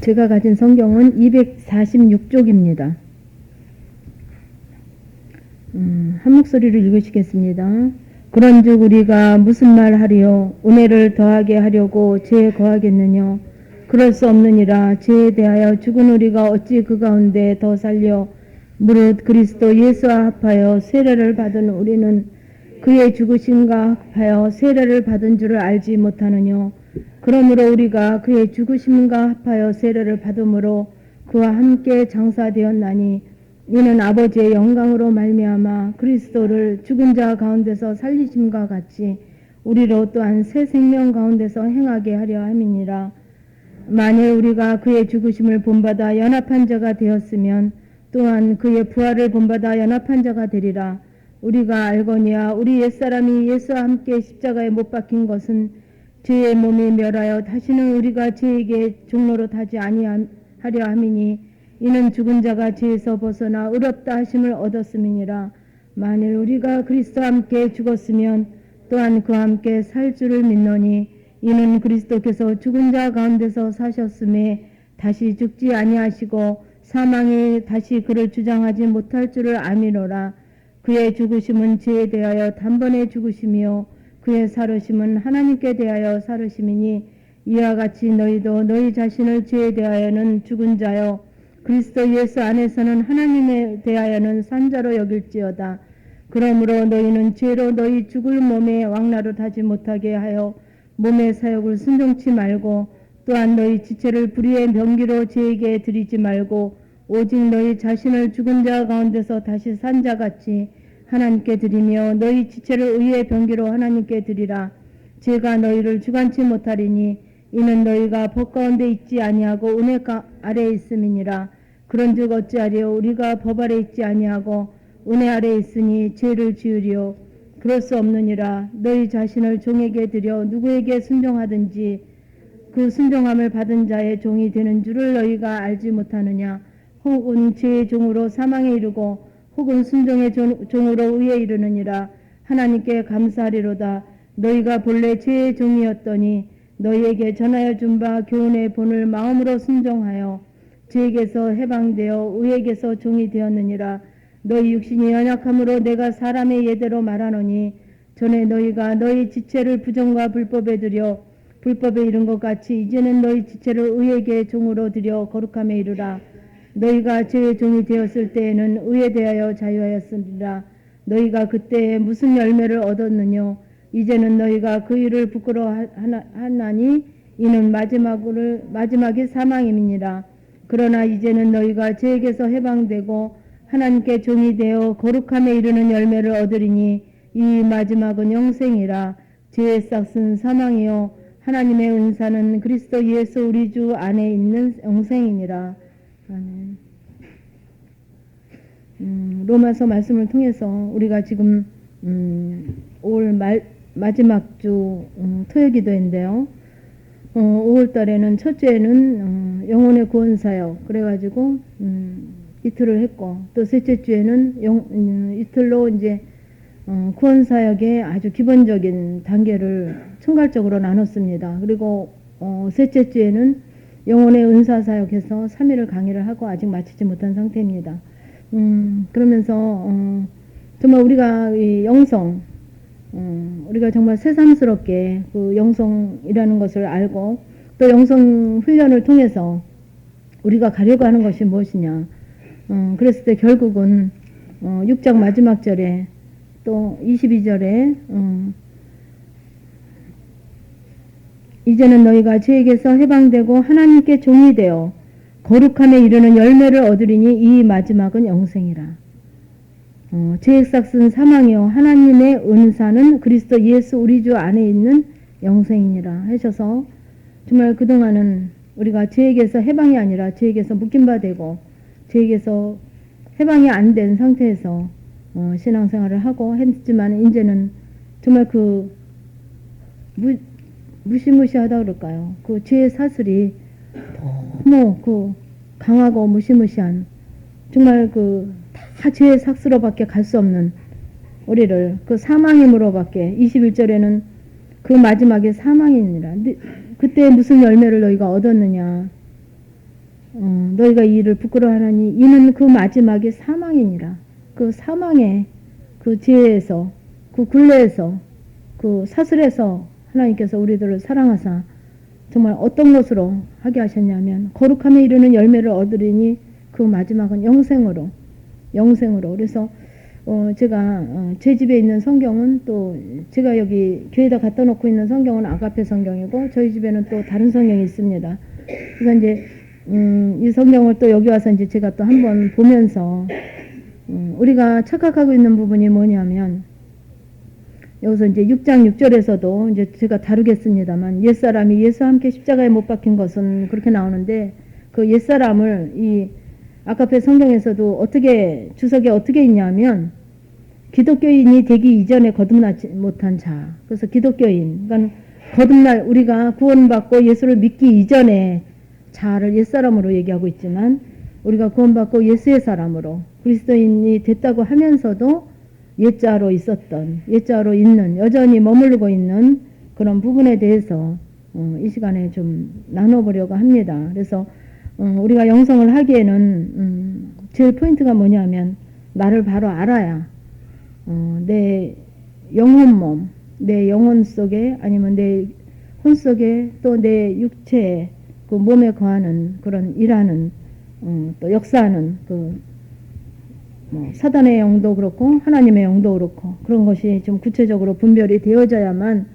제가 가진 성경은 246쪽입니다. 한 목소리로 읽으시겠습니다. 그런즉 우리가 무슨 말 하리요? 은혜를 더하게 하려고 죄에 거하겠느냐? 그럴 수 없느니라. 죄에 대하여 죽은 우리가 어찌 그 가운데 더 살려 무릇 그리스도 예수와 합하여 세례를 받은 우리는 그의 죽으심과 합하여 세례를 받은 줄을 알지 못하느냐? 그러므로 우리가 그의 죽으심과 합하여 세례를 받음으로 그와 함께 장사되었나니 이는 아버지의 영광으로 말미암아 그리스도를 죽은 자 가운데서 살리심과 같이 우리로 또한 새 생명 가운데서 행하게 하려 함이니라. 만일 우리가 그의 죽으심을 본받아 연합한 자가 되었으면 또한 그의 부활을 본받아 연합한 자가 되리라. 우리가 알거니와 우리 옛사람이 예수와 함께 십자가에 못 박힌 것은 죄의 몸이 멸하여 다시는 우리가 죄에게 종로로 타지 아니하려 함이니 이는 죽은 자가 죄에서 벗어나 의롭다 하심을 얻었음이니라. 만일 우리가 그리스도와 함께 죽었으면 또한 그와 함께 살 줄을 믿노니 이는 그리스도께서 죽은 자 가운데서 사셨음에 다시 죽지 아니하시고 사망이 다시 그를 주장하지 못할 줄을 아미노라. 그의 죽으심은 죄에 대하여 단번에 죽으심이요 그의 살으심은 하나님께 대하여 살으심이니 이와 같이 너희도 너희 자신을 죄에 대하여는 죽은 자요 그리스도 예수 안에서는 하나님에 대하여는 산 자로 여길지어다. 그러므로 너희는 죄로 너희 죽을 몸에 왕노릇하지 못하게 하여 몸의 사욕을 순종치 말고 또한 너희 지체를 불의의 병기로 죄에게 드리지 말고 오직 너희 자신을 죽은 자 가운데서 다시 산 자같이 하나님께 드리며 너희 지체를 의의 병기로 하나님께 드리라. 죄가 너희를 주관치 못하리니 이는 너희가 법 가운데 있지 아니하고 은혜 아래에 있음이니라. 그런즉 어찌하리요? 우리가 법 아래 있지 아니하고 은혜 아래에 있으니 죄를 지으리요? 그럴 수 없느니라. 너희 자신을 종에게 드려 누구에게 순종하든지 그 순종함을 받은 자의 종이 되는 줄을 너희가 알지 못하느냐? 혹은 죄의 종으로 사망에 이르고 혹은 순종의 종으로 의에 이르느니라. 하나님께 감사하리로다. 너희가 본래 죄의 종이었더니 너희에게 전하여 준 바 교훈의 본을 마음으로 순종하여 죄에게서 해방되어 의에게서 종이 되었느니라. 너희 육신이 연약함으로 내가 사람의 예대로 말하노니 전에 너희가 너희 지체를 부정과 불법에 들여 불법에 이른 것 같이 이제는 너희 지체를 의에게 종으로 들여 거룩함에 이르라. 너희가 죄의 종이 되었을 때에는 의에 대하여 자유하였으리라. 너희가 그때에 무슨 열매를 얻었느뇨? 이제는 너희가 그 일을 부끄러워하나니 이는 마지막이 사망임이니라. 그러나 이제는 너희가 죄에게서 해방되고 하나님께 종이 되어 거룩함에 이르는 열매를 얻으리니 이 마지막은 영생이라. 죄의 싹은 사망이요 하나님의 은사는 그리스도 예수 우리 주 안에 있는 영생이니라. 아멘. 로마서 말씀을 통해서 우리가 지금 5월 마지막 주 토요기도인데요. 5월 달에는 첫째는 영혼의 구원사역 그래가지고 이틀을 했고 또 셋째 주에는 이틀로 이제 구원사역의 아주 기본적인 단계를 총괄적으로 나눴습니다. 그리고 셋째 주에는 영혼의 은사사역에서 3일을 강의를 하고 아직 마치지 못한 상태입니다. 그러면서 정말 우리가 이 영성 우리가 정말 새삼스럽게 그 영성이라는 것을 알고 또 영성 훈련을 통해서 우리가 가려고 하는 것이 무엇이냐 그랬을 때 결국은 6장 마지막 절에 또 22절에 이제는 너희가 죄에게서 해방되고 하나님께 종이 되어 거룩함에 이르는 열매를 얻으리니 이 마지막은 영생이라. 죄의 싹은 사망이요 하나님의 은사는 그리스도 예수 우리 주 안에 있는 영생이니라 하셔서 정말 그동안은 우리가 죄에게서 해방이 아니라 죄에게서 묶임바 되고 죄에게서 해방이 안 된 상태에서 신앙생활을 하고 했지만 이제는 정말 그 무시무시하다 그럴까요? 그 죄의 사슬이 너무 그 강하고 무시무시한 정말 그 다 죄의 삭스로밖에 갈 수 없는 우리를 그 사망임으로밖에 21절에는 그 마지막에 사망이니라. 그때 무슨 열매를 너희가 얻었느냐? 너희가 이 일을 부끄러워하나니 이는 그 마지막에 사망이니라. 그 사망의 그 지혜에서 그 굴레에서 그 사슬에서 하나님께서 우리들을 사랑하사 정말 어떤 것으로 하게 하셨냐면 거룩함에 이르는 열매를 얻으리니 그 마지막은 영생으로 그래서 제가 제 집에 있는 성경은 또 제가 여기 교회에다 갖다 놓고 있는 성경은 아가페 성경이고 저희 집에는 또 다른 성경이 있습니다. 그래서 이제 이 성경을 또 여기 와서 이제 제가 또 한번 보면서 우리가 착각하고 있는 부분이 뭐냐면 여기서 이제 6장 6절에서도 이제 제가 다루겠습니다만 옛사람이 예수와 함께 십자가에 못 박힌 것은 그렇게 나오는데 그 옛사람을 이 아카페 성경에서도 어떻게 주석에 어떻게 있냐면 기독교인이 되기 이전에 거듭나지 못한 자. 그래서 기독교인 그러니까 거듭날 우리가 구원받고 예수를 믿기 이전에 자를 옛사람으로 얘기하고 있지만 우리가 구원받고 예수의 사람으로 그리스도인이 됐다고 하면서도 옛자로 있는 여전히 머무르고 있는 그런 부분에 대해서 이 시간에 좀 나눠보려고 합니다. 그래서 우리가 영성을 하기에는 제일 포인트가 뭐냐면 나를 바로 알아야 내 영혼 몸, 내 영혼 속에 아니면 내 혼 속에 또 내 육체에 그 몸에 거하는 그런 일하는 또 역사하는 그 사단의 영도 그렇고 하나님의 영도 그렇고 그런 것이 좀 구체적으로 분별이 되어져야만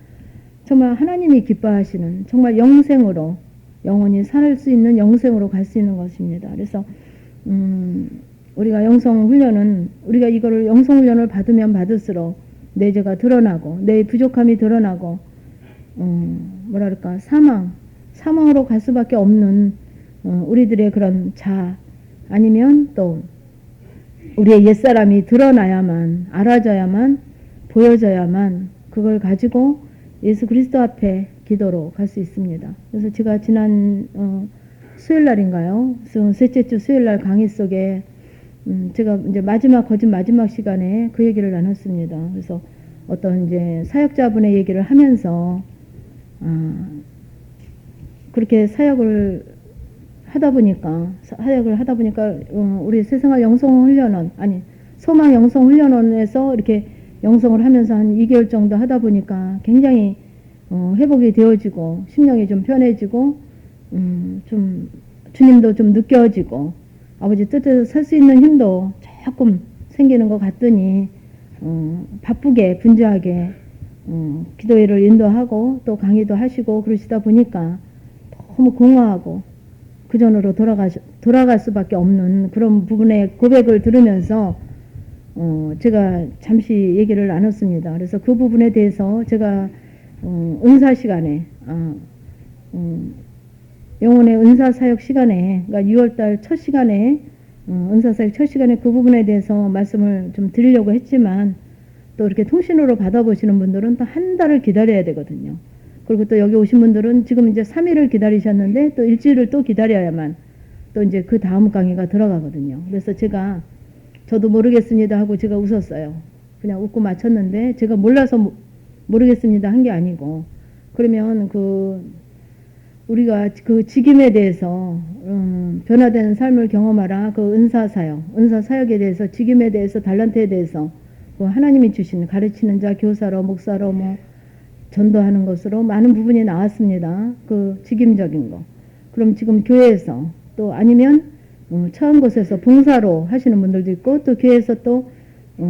정말 하나님이 기뻐하시는 정말 영생으로 영원히 살 수 있는 영생으로 갈 수 있는 것입니다. 그래서 우리가 영성훈련은 우리가 이거를 영성훈련을 받으면 받을수록 내 죄가 드러나고 내 부족함이 드러나고 뭐랄까 사망으로 갈 수밖에 없는 우리들의 그런 자 아니면 또 우리의 옛사람이 드러나야만 알아져야만 보여져야만 그걸 가지고 예수 그리스도 앞에 기도로 갈 수 있습니다. 그래서 제가 지난 수요일날인가요? 셋째 주 수요일날 강의 속에 제가 이제 거진 마지막 시간에 그 얘기를 나눴습니다. 그래서 어떤 이제 사역자분의 얘기를 하면서 그렇게 사역을 하다 보니까 우리 새생활 영성훈련원 소망 영성훈련원에서 이렇게 영성을 하면서 한 2개월 정도 하다 보니까 굉장히 회복이 되어지고 심령이 좀 편해지고 좀 주님도 좀 느껴지고 아버지 뜻대로 살 수 있는 힘도 조금 생기는 것 같더니 바쁘게 분주하게 기도회를 인도하고 또 강의도 하시고 그러시다 보니까 너무 공허하고 그전으로 돌아갈 수밖에 없는 그런 부분의 고백을 들으면서 제가 잠시 얘기를 나눴습니다. 그래서 그 부분에 대해서 제가 은사 시간에 영혼의 은사 사역 시간에 그러니까 6월달 첫 시간에 은사 사역 첫 시간에 그 부분에 대해서 말씀을 좀 드리려고 했지만 또 이렇게 통신으로 받아보시는 분들은 또 한 달을 기다려야 되거든요. 그리고 또 여기 오신 분들은 지금 이제 3일을 기다리셨는데 또 일주일을 또 기다려야만 또 이제 그 다음 강의가 들어가거든요. 그래서 제가 저도 모르겠습니다 하고 제가 웃었어요. 그냥 웃고 마쳤는데 제가 몰라서 모르겠습니다 한 게 아니고 그러면 우리가 그 직임에 대해서 변화되는 삶을 경험하라 그 은사 사역에 대해서 직임에 대해서 달란트에 대해서 그 하나님이 주신 가르치는 자 교사로 목사로 전도하는 것으로 많은 부분이 나왔습니다. 그 직임적인 거. 그럼 지금 교회에서 또 아니면 처음 곳에서 봉사로 하시는 분들도 있고 또 교회에서 또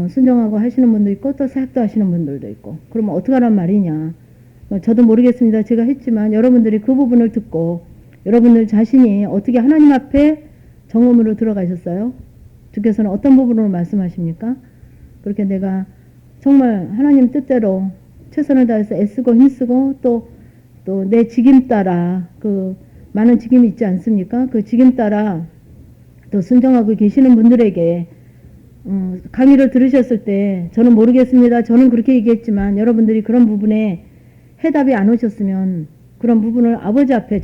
순종하고 하시는 분도 있고 또 사역도 하시는 분들도 있고 그러면 어떻게 하란 말이냐. 저도 모르겠습니다. 제가 했지만 여러분들이 그 부분을 듣고 여러분들 자신이 어떻게 하나님 앞에 정음으로 들어가셨어요? 주께서는 어떤 부분으로 말씀하십니까? 그렇게 내가 정말 하나님 뜻대로 최선을 다해서 애쓰고 힘쓰고 또 내 직임 따라 그 많은 직임이 있지 않습니까? 그 직임 따라 또 순종하고 계시는 분들에게 강의를 들으셨을 때 저는 모르겠습니다. 저는 그렇게 얘기했지만 여러분들이 그런 부분에 해답이 안 오셨으면 그런 부분을 아버지 앞에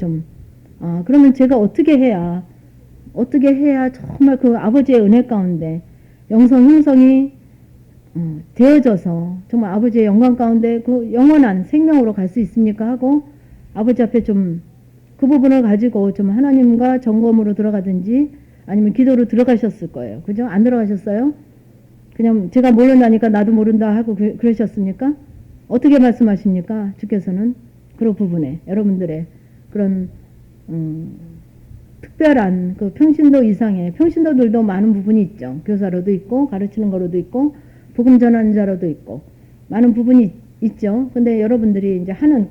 그러면 제가 어떻게 해야 정말 그 아버지의 은혜 가운데 형성이 되어져서 정말 아버지의 영광 가운데 그 영원한 생명으로 갈 수 있습니까 하고 아버지 앞에 그 그 부분을 가지고 좀 하나님과 점검으로 들어가든지 아니면 기도로 들어가셨을 거예요. 그죠? 안 들어가셨어요? 그냥 제가 모른다니까 나도 모른다 하고 그러셨습니까? 어떻게 말씀하십니까? 주께서는 그런 부분에 여러분들의 그런 특별한 그 평신도 이상의 평신도들도 많은 부분이 있죠. 교사로도 있고 가르치는 거로도 있고 복음 전하는 자로도 있고 많은 부분이 있죠. 근데 여러분들이 이제 하는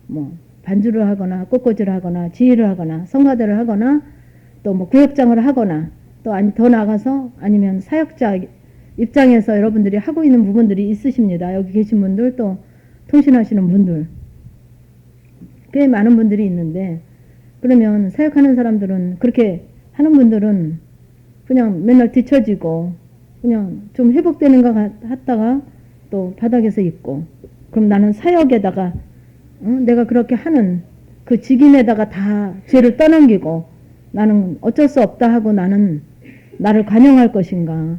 뭐 반주를 하거나 꽃꽂이를 하거나 지휘를 하거나 성가대를 하거나 또 뭐 구역장을 하거나 또 아니 더 나가서 아니면 사역자 입장에서 여러분들이 하고 있는 부분들이 있으십니다. 여기 계신 분들 또 통신하시는 분들 꽤 많은 분들이 있는데 그러면 사역하는 사람들은 그렇게 하는 분들은 그냥 맨날 뒤처지고 그냥 좀 회복되는 것 같다가 또 바닥에서 있고 그럼 나는 사역에다가 내가 그렇게 하는 그 직임에다가 다 죄를 떠넘기고 나는 어쩔 수 없다 하고 나는 나를 관용할 것인가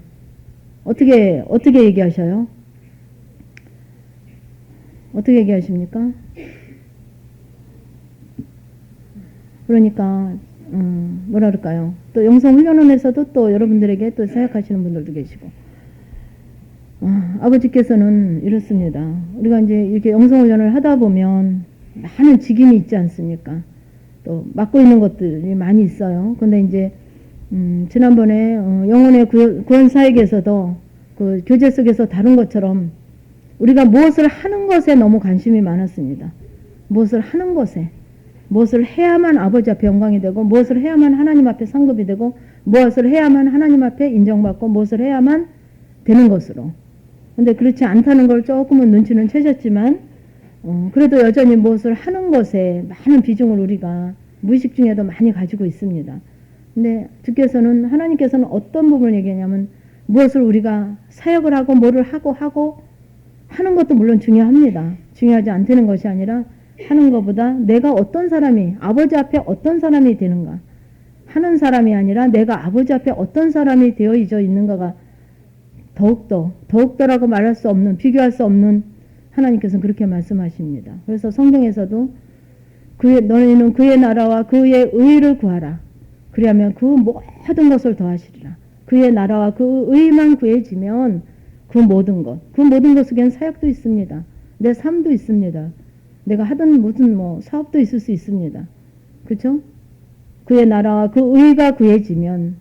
어떻게 얘기하셔요? 어떻게 얘기하십니까? 그러니까 뭐라 그럴까요? 또 영성훈련원에서도 또 여러분들에게 또 사역하시는 분들도 계시고 아버지께서는 이렇습니다. 우리가 이제 이렇게 영성훈련을 하다 보면 많은 직임이 있지 않습니까? 또 맡고 있는 것들이 많이 있어요. 근데 이제 지난번에 영혼의 구원 사역에서도 그 교제 속에서 다룬 것처럼 우리가 무엇을 하는 것에 너무 관심이 많았습니다. 무엇을 하는 것에 무엇을 해야만 아버지 앞에 영광이 되고 무엇을 해야만 하나님 앞에 상급이 되고 무엇을 해야만 하나님 앞에 인정받고 무엇을 해야만 되는 것으로. 근데 그렇지 않다는 걸 조금은 눈치는 채셨지만 그래도 여전히 무엇을 하는 것에 많은 비중을 우리가 무의식 중에도 많이 가지고 있습니다. 근데 주께서는 하나님께서는 어떤 부분을 얘기하냐면 무엇을 우리가 사역을 하고 뭐를 하고 하는 것도 물론 중요합니다. 중요하지 않다는 것이 아니라 하는 것보다 내가 어떤 사람이 아버지 앞에 어떤 사람이 되는가 하는 사람이 아니라 내가 아버지 앞에 어떤 사람이 되어져 있는가가 더욱더라고 말할 수 없는 비교할 수 없는 하나님께서는 그렇게 말씀하십니다. 그래서 성경에서도 너희는 그의 나라와 그의 의를 구하라. 그리하면 그 모든 것을 더하시리라. 그의 나라와 그 의만 구해지면 그 모든 것 속에는 사역도 있습니다. 내 삶도 있습니다. 내가 하던 무슨 사업도 있을 수 있습니다. 그렇죠? 그의 나라와 그 의가 구해지면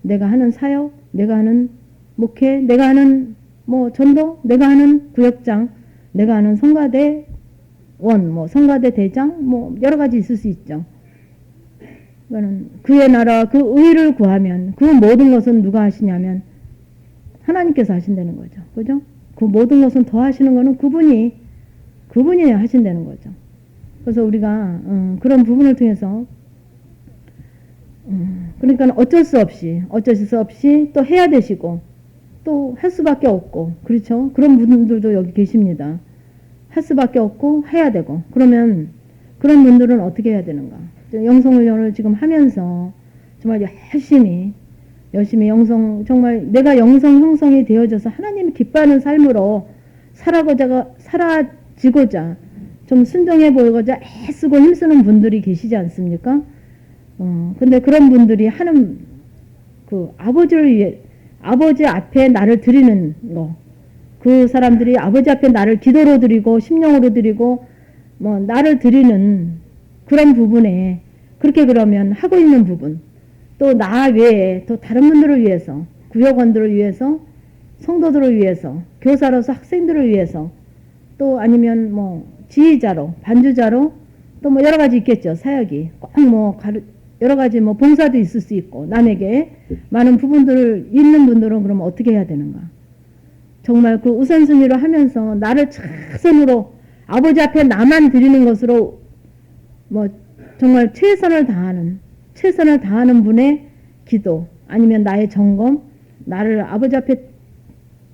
내가 하는 사역, 내가 하는 목회, 내가 하는 전도, 내가 하는 구역장, 내가 하는 성가대 성가대 대장, 여러 가지 있을 수 있죠. 그거는 그의 나라와 그 의를 구하면 그 모든 것은 누가 하시냐면 하나님께서 하신다는 거죠. 그죠? 그 모든 것은 더 하시는 거는 그분이 하신다는 거죠. 그래서 우리가 그런 부분을 통해서 그러니까 어쩔 수 없이 또 해야 되시고 또 할 수밖에 없고 그렇죠? 그런 분들도 여기 계십니다. 할 수밖에 없고 해야 되고 그러면 그런 분들은 어떻게 해야 되는가? 영성훈련을 지금 하면서 정말 열심히 정말 내가 영성 형성이 되어져서 하나님이 기뻐하는 삶으로 살아지고자 좀 순종해 보이고자 애쓰고 힘쓰는 분들이 계시지 않습니까? 근데 그런 분들이 하는 그 아버지를 위해 아버지 앞에 나를 드리는 거, 그 사람들이 아버지 앞에 나를 기도로 드리고 심령으로 드리고 나를 드리는 그런 부분에 그렇게 그러면 하고 있는 부분 또 나 외에 또 다른 분들을 위해서 구역원들을 위해서 성도들을 위해서 교사로서 학생들을 위해서 또 아니면 지휘자로 반주자로 또 여러 가지 있겠죠. 사역이 꼭 여러 가지 봉사도 있을 수 있고 남에게 많은 부분들을 있는 분들은 그러면 어떻게 해야 되는가? 정말 그 우선순위로 하면서 나를 최선으로 아버지 앞에 나만 드리는 것으로 정말 최선을 다하는 분의 기도 아니면 나의 점검 나를 아버지 앞에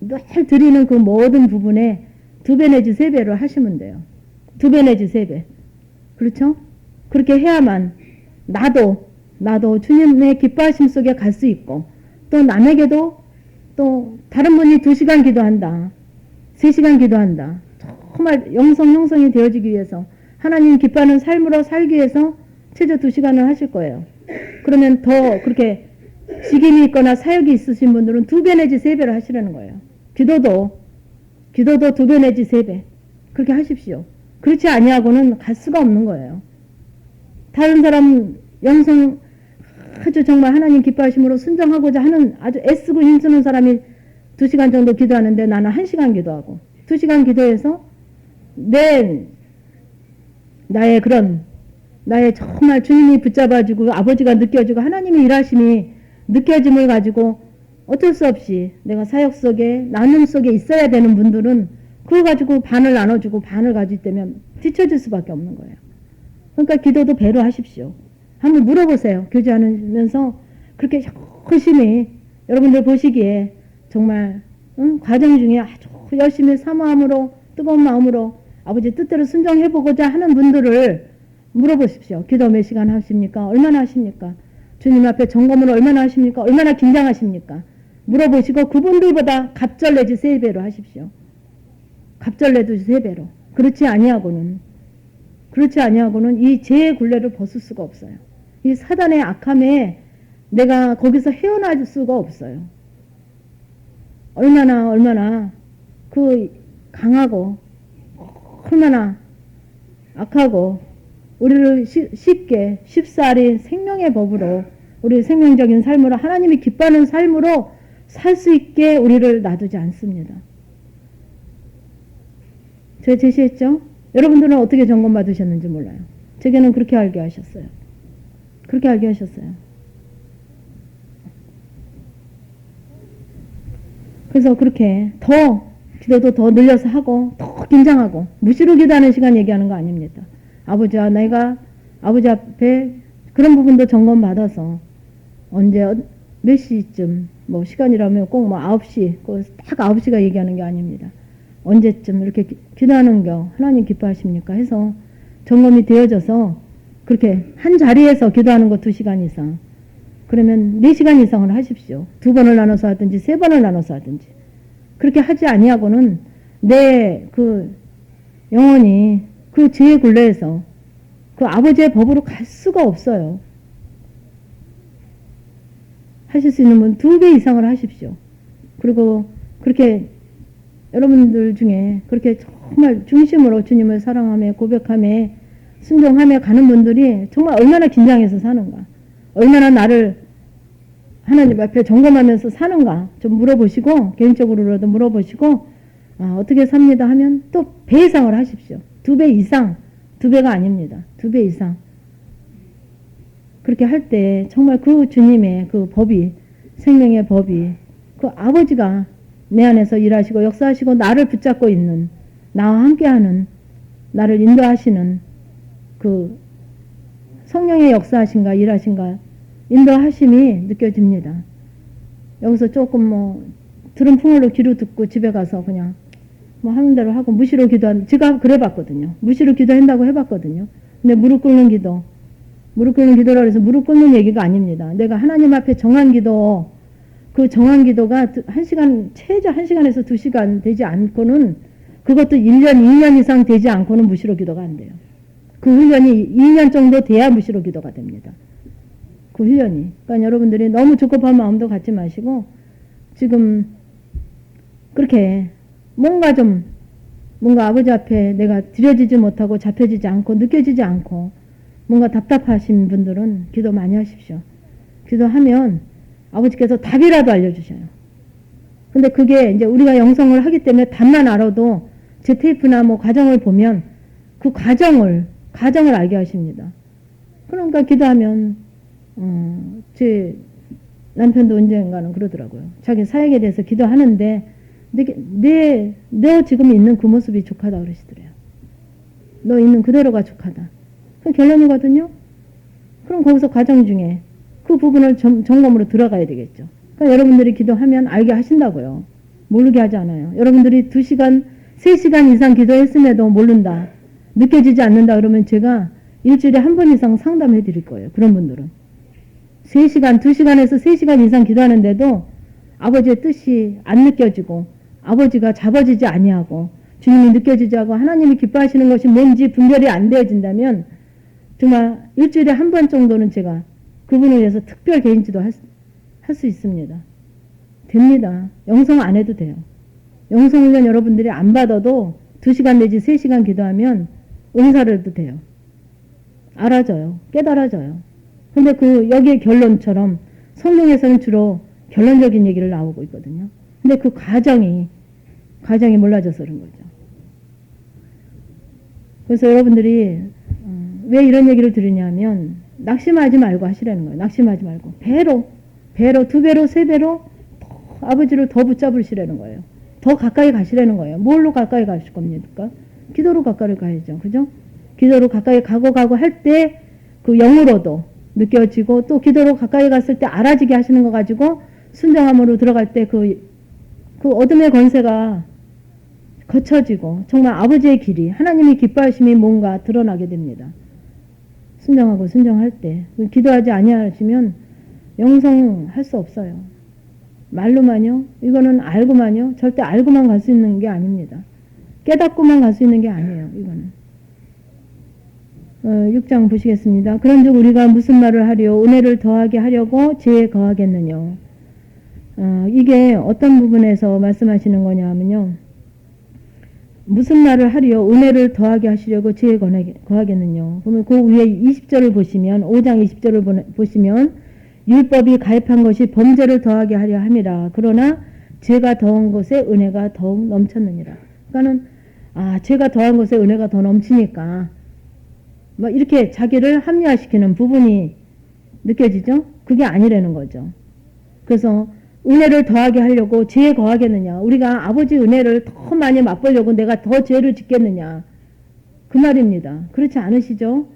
늘 드리는 그 모든 부분에 2배 내지 3배로 하시면 돼요. 2배 내지 3배. 그렇죠? 그렇게 해야만 나도 주님의 기뻐하심 속에 갈 수 있고 또 남에게도 또 다른 분이 2시간 기도한다. 3시간 기도한다. 정말 영성 형성이 되어지기 위해서 하나님 기뻐하는 삶으로 살기 위해서 최저 2시간을 하실 거예요. 그러면 더 그렇게 직임이 있거나 사역이 있으신 분들은 2배 내지 3배를 하시라는 거예요. 기도도 2배 내지 3배 그렇게 하십시오. 그렇지 아니하고는 갈 수가 없는 거예요. 다른 사람 영성 아주 정말 하나님 기뻐하심으로 순종하고자 하는 아주 애쓰고 힘쓰는 사람이 2시간 정도 기도하는데 나는 1시간 기도하고 2시간 기도해서 나의 정말 주님이 붙잡아주고 아버지가 느껴지고 하나님의 일하심이 느껴짐을 가지고 어쩔 수 없이 내가 사역 속에 나눔 속에 있어야 되는 분들은 그거 가지고 반을 나눠주고 반을 가지고 있다면 뒤처질 수밖에 없는 거예요. 그러니까 기도도 배로 하십시오. 한번 물어보세요. 교제하면서 그렇게 열심히 여러분들 보시기에 정말 과정 중에 아주 열심히 사모함으로 뜨거운 마음으로 아버지 뜻대로 순종해보고자 하는 분들을 물어보십시오. 기도 몇 시간 하십니까? 얼마나 하십니까? 주님 앞에 점검을 얼마나 하십니까? 얼마나 긴장하십니까? 물어보시고 그분들보다 갑절 내지 3배로 하십시오. 갑절 내도 3배로. 그렇지 아니하고는 이 죄의 굴레를 벗을 수가 없어요. 이 사단의 악함에 내가 거기서 헤어날 수가 없어요. 얼마나 그 강하고 얼마나 악하고 우리를 쉽사리 생명의 법으로 우리 생명적인 삶으로 하나님이 기뻐하는 삶으로 살 수 있게 우리를 놔두지 않습니다. 제가 제시했죠? 여러분들은 어떻게 점검 받으셨는지 몰라요. 제게는 그렇게 알게 하셨어요. 그래서 그렇게 기도도 더 늘려서 하고 더 긴장하고 무시로 기도하는 시간 얘기하는 거 아닙니다. 아버지와 내가 아버지 앞에 그런 부분도 점검 받아서 언제 몇 시쯤 뭐 시간이라면 꼭 뭐 9시 딱 9시가 얘기하는 게 아닙니다. 언제쯤 이렇게 기도하는 거 하나님 기뻐하십니까 해서 점검이 되어져서 그렇게 한 자리에서 기도하는 거 2시간 이상 그러면 4시간 이상을 하십시오. 2번을 나눠서 하든지 3번을 나눠서 하든지 그렇게 하지 아니하고는 내 그 영혼이 그 죄의 굴레에서 그 아버지의 법으로 갈 수가 없어요. 하실 수 있는 분 2배 이상을 하십시오. 그리고 그렇게 여러분들 중에 그렇게 정말 중심으로 주님을 사랑하며 고백하며 순종하며 가는 분들이 정말 얼마나 긴장해서 사는가, 얼마나 나를 하나님 앞에 점검하면서 사는가 좀 물어보시고 개인적으로라도 물어보시고 어떻게 삽니다 하면 또 배 이상을 하십시오. 2배 이상, 2배가 아닙니다. 2배 이상. 그렇게 할 때 정말 그 주님의 그 법이 생명의 법이 그 아버지가 내 안에서 일하시고 역사하시고 나를 붙잡고 있는 나와 함께하는 나를 인도하시는 그 성령의 역사하신가 일하신가 인도하심이 느껴집니다. 여기서 조금 뭐 들은 풍으로 귀로 듣고 집에 가서 그냥 뭐 하는 대로 하고 무시로 기도한 제가 그래 봤거든요. 무시로 기도한다고 해봤거든요. 근데 무릎 꿇는 기도라 해서 무릎 꿇는 얘기가 아닙니다. 내가 하나님 앞에 정한 기도 그 정한 기도가 1시간 최저 1시간에서 2시간 되지 않고는 그것도 1년 2년 이상 되지 않고는 무시로 기도가 안 돼요. 그 훈련이 2년 정도 돼야 무시로 기도가 됩니다. 그 훈련이. 그러니까 여러분들이 너무 조급한 마음도 갖지 마시고 지금 그렇게 뭔가 아버지 앞에 내가 드려지지 못하고 잡혀지지 않고 느껴지지 않고 뭔가 답답하신 분들은 기도 많이 하십시오. 기도하면 아버지께서 답이라도 알려주셔요. 근데 그게 이제 우리가 영성을 하기 때문에 답만 알아도 제 테이프나 뭐 과정을 보면 그 과정을 알게 하십니다. 그러니까 기도하면 제 남편도 언젠가는 그러더라고요. 자기 사역에 대해서 기도하는데 너 지금 있는 그 모습이 족하다 그러시더래요. 너 있는 그대로가 족하다. 그 결론이거든요. 그럼 거기서 과정 중에 그 부분을 점검으로 들어가야 되겠죠. 그러니까 여러분들이 기도하면 알게 하신다고요. 모르게 하지 않아요. 여러분들이 2시간, 3시간 이상 기도했음에도 모른다. 느껴지지 않는다 그러면 제가 일주일에 한 번 이상 상담해 드릴 거예요. 그런 분들은. 3시간, 2시간에서 3시간 이상 기도하는데도 아버지의 뜻이 안 느껴지고 아버지가 잡아지지 아니하고 주님이 느껴지지 하고 하나님이 기뻐하시는 것이 뭔지 분별이 안 되어진다면 정말 일주일에 한 번 정도는 제가 그분을 위해서 특별 개인지도 할 수 있습니다. 됩니다. 영성 안 해도 돼요. 영성훈련 여러분들이 안 받아도 2시간 내지 3시간 기도하면 은사를 해도 돼요. 알아져요. 깨달아져요. 근데 여기의 결론처럼 성경에서는 주로 결론적인 얘기를 나오고 있거든요. 근데 그 과정이 몰라져서 그런 거죠. 그래서 여러분들이 왜 이런 얘기를 들으냐면 낙심하지 말고 하시라는 거예요. 낙심하지 말고 배로 2배로 3배로 아버지를 더 붙잡으시라는 거예요. 더 가까이 가시라는 거예요. 뭘로 가까이 가실 겁니까? 기도로 가까이 가야죠. 그죠? 기도로 가까이 가고 할 때 그 영으로도 느껴지고 또 기도로 가까이 갔을 때 알아지게 하시는 거 가지고 순정함으로 들어갈 때 그 어둠의 권세가 거쳐지고 정말 아버지의 길이 하나님이 기뻐하심이 뭔가 드러나게 됩니다. 순정할 때 기도하지 아니하시면 영성할 수 없어요. 말로만요. 이거는 알고만요. 절대 알고만 갈 수 있는 게 아닙니다. 깨닫고만 갈 수 있는 게 아니에요. 이거는 6장 보시겠습니다. 그런즉 우리가 무슨 말을 하려 은혜를 더하게 하려고 죄에 거하겠느냐. 이게 어떤 부분에서 말씀하시는 거냐 하면요. 무슨 말을 하려 은혜를 더하게 하시려고 죄에 거하겠느냐. 그러면 그 위에 20절을 보시면 5장 20절을 보시면 율법이 가입한 것이 범죄를 더하게 하려 함이라. 그러나 죄가 더한 것에 은혜가 더욱 넘쳤느니라. 그러니까는 죄가 더한 것에 은혜가 더 넘치니까 막 이렇게 자기를 합리화시키는 부분이 느껴지죠? 그게 아니라는 거죠. 그래서 은혜를 더하게 하려고 죄에 거하겠느냐. 우리가 아버지 은혜를 더 많이 맛보려고 내가 더 죄를 짓겠느냐. 그 말입니다. 그렇지 않으시죠?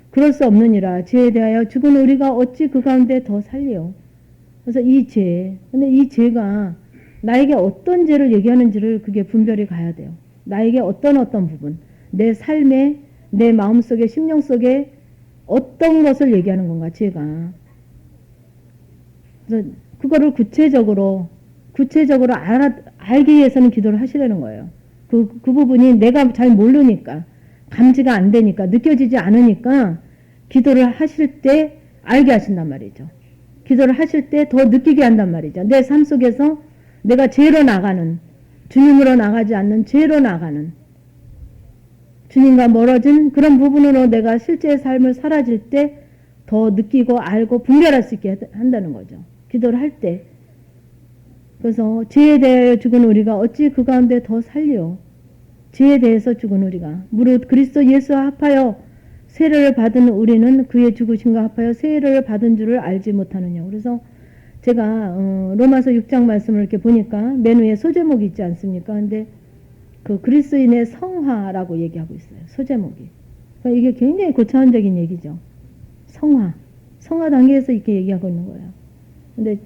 그럴 수 없느니라. 죄에 대하여 죽은 우리가 어찌 그 가운데 더 살리요. 그래서 근데 이 죄가 나에게 어떤 죄를 얘기하는지를 그게 분별이 가야 돼요. 나에게 어떤 부분, 내 삶에, 내 마음속에, 심령 속에 어떤 것을 얘기하는 건가, 죄가. 그래서 그거를 구체적으로 알기 위해서는 기도를 하시라는 거예요. 그 부분이 내가 잘 모르니까, 감지가 안 되니까, 느껴지지 않으니까, 기도를 하실 때 알게 하신단 말이죠. 기도를 하실 때 더 느끼게 한단 말이죠. 내 삶 속에서 내가 죄로 나가는, 주님으로 나가지 않는 죄로 나가는, 주님과 멀어진 그런 부분으로 내가 실제 삶을 살아질 때 더 느끼고 알고 분별할 수 있게 한다는 거죠. 기도를 할 때. 그래서 죄에 대하여 죽은 우리가 어찌 그 가운데 더 살려. 죄에 대해서 죽은 우리가 무릇 그리스도 예수와 합하여 세례를 받은 우리는 그의 죽으심과 합하여 세례를 받은 줄을 알지 못하느냐. 그래서 제가 로마서 6장 말씀을 이렇게 보니까 맨 위에 소제목이 있지 않습니까? 근데 그 그리스도인의 성화라고 얘기하고 있어요. 소제목이. 그러니까 이게 굉장히 고차원적인 얘기죠. 성화 단계에서 이렇게 얘기하고 있는 거예요. 근데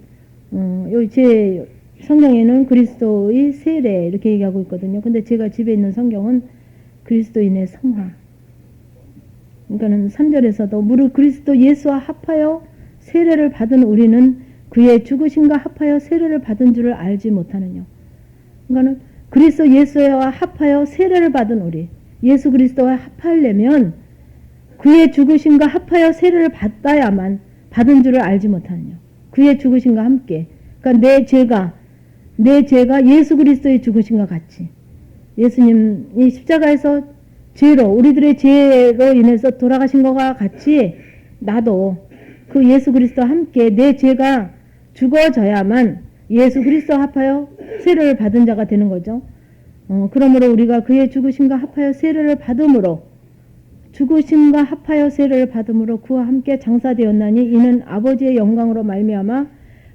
여기 제 성경에는 그리스도의 세례 이렇게 얘기하고 있거든요. 근데 제가 집에 있는 성경은 그리스도인의 성화. 그러니까는 3절에서도 무릇 그리스도 예수와 합하여 세례를 받은 우리는 그의 죽으심과 합하여 세례를 받은 줄을 알지 못하느냐. 그러니까는 그리스도 예수와 합하여 세례를 받은 우리, 예수 그리스도와 합하려면 그의 죽으심과 합하여 세례를 받아야만 받은 줄을 알지 못하느냐. 그의 죽으심과 함께. 그러니까 내 죄가 예수 그리스도의 죽으심과 같이. 예수님이 십자가에서 우리들의 죄로 인해서 돌아가신 것과 같이 나도 그 예수 그리스도와 함께 내 죄가 죽어져야만 예수 그리스도와 합하여 세례를 받은 자가 되는 거죠. 그러므로 우리가 그의 죽으심과 합하여 세례를 받음으로 그와 함께 장사되었나니 이는 아버지의 영광으로 말미암아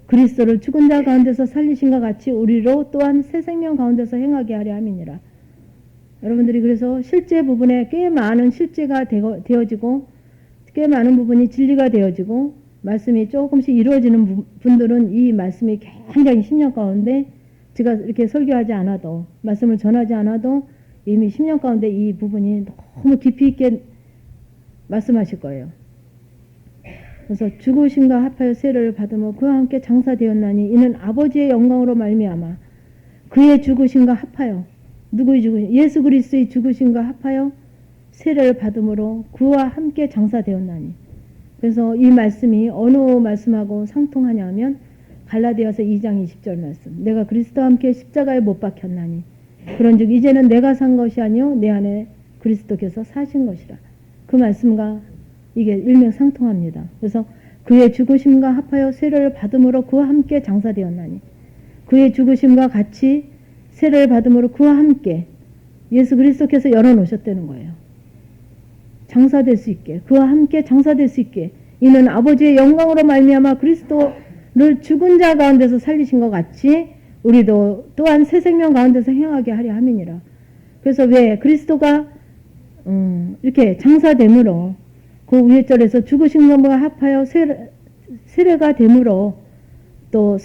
그리스도를 죽은 자 가운데서 살리신과 같이 우리로 또한 새 생명 가운데서 행하게 하려 함이니라. 여러분들이 그래서 실제 부분에 꽤 많은 실제가 되어지고 꽤 많은 부분이 진리가 되어지고 말씀이 조금씩 이루어지는 분들은 이 말씀이 굉장히 10년 가운데 제가 이렇게 설교하지 않아도 말씀을 전하지 않아도 이미 10년 가운데 이 부분이 너무 깊이 있게 말씀하실 거예요. 그래서 죽으심과 합하여 세례를 받으며 그와 함께 장사되었나니 이는 아버지의 영광으로 말미암아 그의 죽으심과 합하여 누구의 죽으심? 예수 그리스도의 죽으심과 합하여 세례를 받음으로 그와 함께 장사되었나니. 그래서 이 말씀이 어느 말씀하고 상통하냐 하면 갈라디아서 2장 20절 말씀. 내가 그리스도와 함께 십자가에 못 박혔나니 그런즉 이제는 내가 산 것이 아니요 내 안에 그리스도께서 사신 것이라. 그 말씀과 이게 일맥상통합니다. 그래서 그의 죽으심과 합하여 세례를 받음으로 그와 함께 장사되었나니 그의 죽으심과 같이 세례를 받음으로 그와 함께 예수 그리스도께서 열어놓으셨다는 거예요. 장사될 수 있게, 그와 함께 장사될 수 있게, 이는 아버지의 영광으로 말미암아 그리스도를 죽은 자 가운데서 살리신 것 같이 우리도 또한 새 생명 가운데서 행하게 하려 함이니라. 그래서 왜 그리스도가 이렇게 장사됨으로 그 위에 절에서 죽으신 것과 합하여 세례가 됨으로 또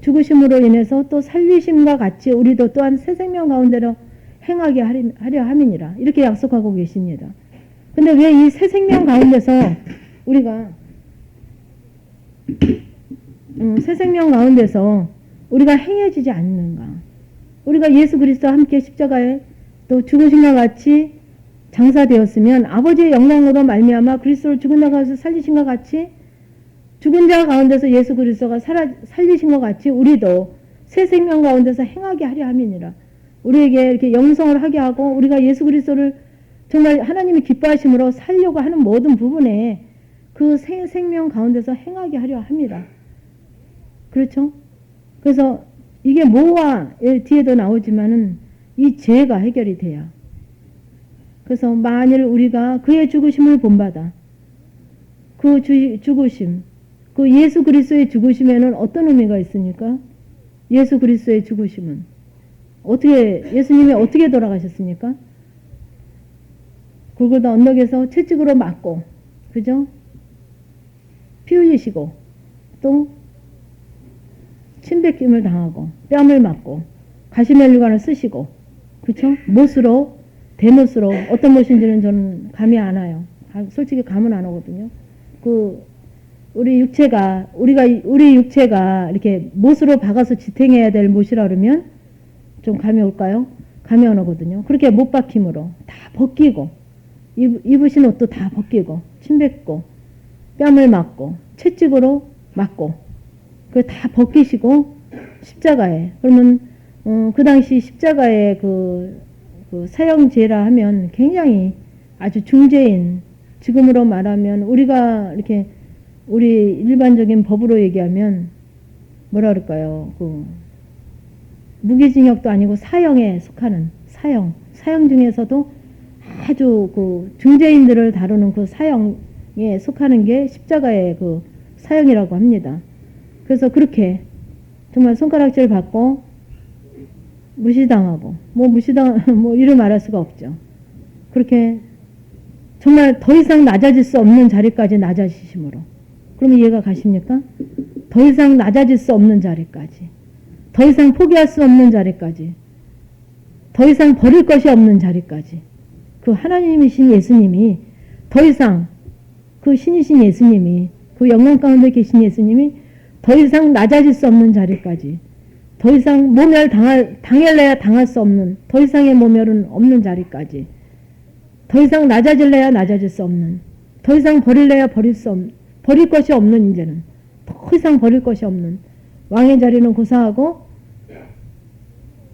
죽으심으로 인해서 또 살리심과 같이 우리도 또한 새 생명 가운데로 행하게 하려 함이니라. 이렇게 약속하고 계십니다. 근데 왜 이 새 생명 가운데서 우리가 새 생명 가운데서 우리가 행해지지 않는가? 우리가 예수 그리스도와 함께 십자가에 또 죽으심과 같이 장사되었으면 아버지의 영광으로 말미암아 그리스도를 죽은 자 가운데서 살리신 것 같이 죽은 자 가운데서 예수 그리스도가 살리신 것 같이 우리도 새 생명 가운데서 행하게 하려 함이니라. 우리에게 이렇게 영성을 하게 하고 우리가 예수 그리스도를 정말 하나님이 기뻐하심으로 살려고 하는 모든 부분에 그 새 생명 가운데서 행하게 하려 합니다. 그렇죠? 그래서 이게 뭐와 뒤에도 나오지만은 이 죄가 해결이 돼야. 그래서 만일 우리가 그의 죽으심을 본받아 그 죽으심, 그 예수 그리스도의 죽으심에는 어떤 의미가 있습니까? 예수 그리스도의 죽으심은 예수님이 어떻게 돌아가셨습니까? 골고다 언덕에서 채찍으로 맞고, 그죠? 피 흘리시고, 또 침뱉김을 당하고, 뺨을 맞고, 가시멜류관을 쓰시고, 그쵸? 못으로, 대못으로, 어떤 못인지는 저는 감이 안 와요. 솔직히 감은 안 오거든요. 우리 육체가 이렇게 못으로 박아서 지탱해야 될 못이라 그러면 좀 감이 올까요? 감이 안 오거든요. 그렇게 못 박힘으로 다 벗기고, 입으신 옷도 다 벗기고, 침뱉고, 뺨을 맞고, 채찍으로 맞고, 그 다 벗기시고, 십자가에. 그러면, 그 당시 십자가의 그 사형제라 하면 굉장히 아주 중죄인, 지금으로 말하면 우리가 이렇게, 우리 일반적인 법으로 얘기하면, 뭐라 그럴까요? 무기징역도 아니고 사형에 속하는, 사형 중에서도 아주 중죄인들을 다루는 그 사형에 속하는 게 십자가의 그 사형이라고 합니다. 그래서 그렇게 정말 손가락질 받고 무시당하고 뭐 이루 말할 수가 없죠. 그렇게 정말 더 이상 낮아질 수 없는 자리까지 낮아지심으로. 그러면 이해가 가십니까? 더 이상 낮아질 수 없는 자리까지, 더 이상 포기할 수 없는 자리까지, 더 이상 버릴 것이 없는 자리까지. 그 하나님이신 예수님이 더 이상 그 신이신 예수님이 그 영광 가운데 계신 예수님이 더 이상 낮아질 수 없는 자리까지, 더 이상 당할래야 당할 수 없는, 더 이상의 모멸은 없는 자리까지, 더 이상 낮아질래야 낮아질 수 없는, 더 이상 버릴래야 버릴 것이 없는, 이제는 더 이상 버릴 것이 없는 왕의 자리는 고사하고,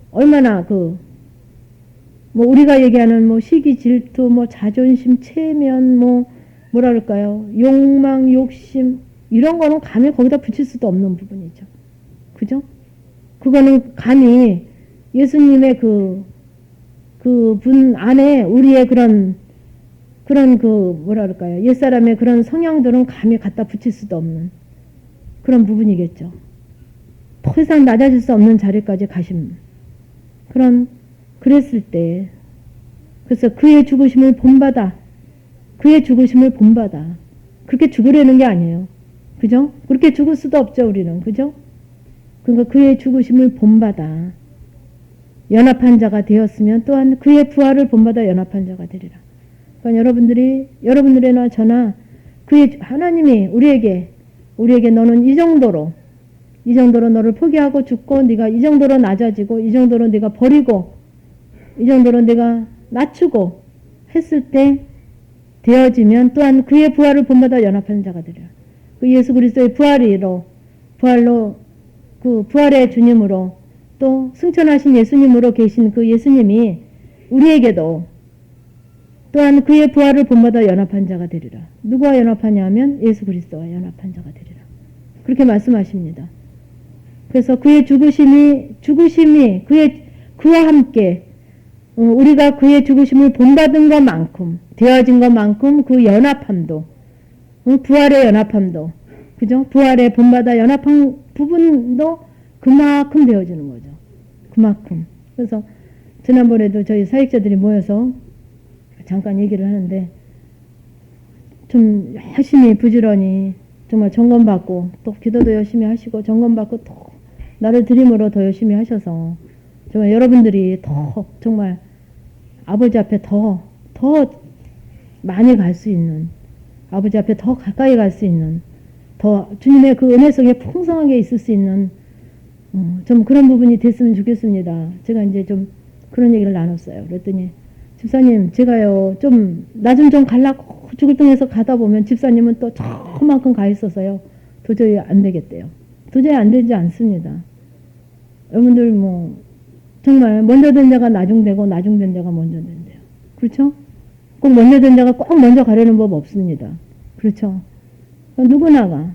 얼마나 우리가 얘기하는 시기, 질투, 자존심, 체면, 뭐라 그럴까요? 욕망, 욕심, 이런 거는 감히 거기다 붙일 수도 없는 부분이죠. 그죠? 그거는 감히 예수님의 그 분 안에 우리의 그런 뭐라 그럴까요? 옛사람의 그런 성향들은 감히 갖다 붙일 수도 없는 그런 부분이겠죠. 더 이상 낮아질 수 없는 자리까지 가신 그랬을 때, 그래서 그의 죽으심을 본받아, 그렇게 죽으려는 게 아니에요. 그죠? 그렇게 죽을 수도 없죠, 우리는. 그죠? 그러니까 그의 죽으심을 본받아 연합한 자가 되었으면 또한 그의 부활을 본받아 연합한 자가 되리라. 그러니까 여러분들이나 저나 하나님이 우리에게 너는 이 정도로 너를 포기하고 죽고, 네가 이 정도로 낮아지고, 이 정도로 네가 버리고, 이 정도로 네가 낮추고 했을 때 되어지면 또한 그의 부활을 본받아 연합하는 자가 되리라. 그 예수 그리스도의 부활로 그 부활의 주님으로 또 승천하신 예수님으로 계신 그 예수님이 우리에게도 또한 그의 부활을 본받아 연합한 자가 되리라. 누구와 연합하냐면 예수 그리스도와 연합한 자가 되리라. 그렇게 말씀하십니다. 그래서 그의 죽으심이 그와 함께 우리가 그의 죽으심을 본받은 것만큼 되어진 것만큼 그 연합함도 부활의 연합함도 그죠? 부활의 본받아 연합한 부분도 그만큼 되어지는 거죠. 그만큼. 그래서 지난번에도 저희 사역자들이 모여서 잠깐 얘기를 하는데 좀 열심히 부지런히 정말 점검받고 또 기도도 열심히 하시고 점검받고 또 나를 드림으로 더 열심히 하셔서 정말 여러분들이 더 정말 아버지 앞에 더 많이 갈 수 있는 아버지 앞에 더 가까이 갈 수 있는 더 주님의 그 은혜 속에 풍성하게 있을 수 있는 좀 그런 부분이 됐으면 좋겠습니다. 제가 이제 좀 그런 얘기를 나눴어요. 그랬더니 집사님 제가요 좀 나 좀 갈라고 죽을 둥해서 가다 보면 집사님은 또 저만큼 가 있어서요 도저히 안 되겠대요. 도저히 안 되지 않습니다. 여러분들 뭐 정말 먼저 된 자가 나중되고 나중된 자가 먼저 된대요. 그렇죠? 꼭 먼저 된 자가 꼭 먼저 가려는 법 없습니다. 그렇죠? 누구나가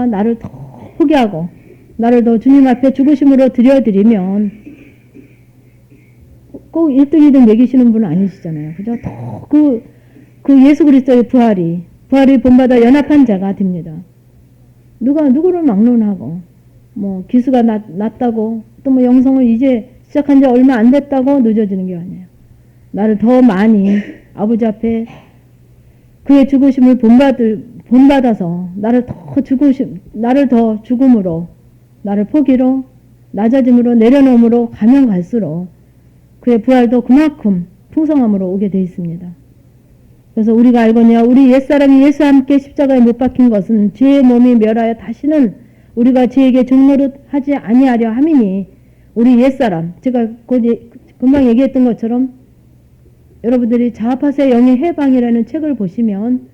나를 더 포기하고 나를 더 주님 앞에 죽으심으로 드려드리면 꼭 1등 2등 매기시는 분은 아니시잖아요. 그죠? 더 그 예수 그리스도의 부활이 본받아 연합한 자가 됩니다. 누구를 막론하고 뭐 기수가 낮다고 또 뭐 영성을 이제 시작한 지 얼마 안 됐다고 늦어지는 게 아니에요. 나를 더 많이 아버지 앞에 그의 죽으심을 본받아서 나를 더 죽음으로 나를 포기로 낮아짐으로 내려놓음으로 가면 갈수록 그의 부활도 그만큼 풍성함으로 오게 되어 있습니다. 그래서 우리가 알거니와 우리 옛사람이 예수와 함께 십자가에 못 박힌 것은 죄의 몸이 멸하여 다시는 우리가 죄에게 종노릇하지 아니하려 함이니 우리 옛사람 제가 금방 얘기했던 것처럼 여러분들이 자아파세 영의 해방이라는 책을 보시면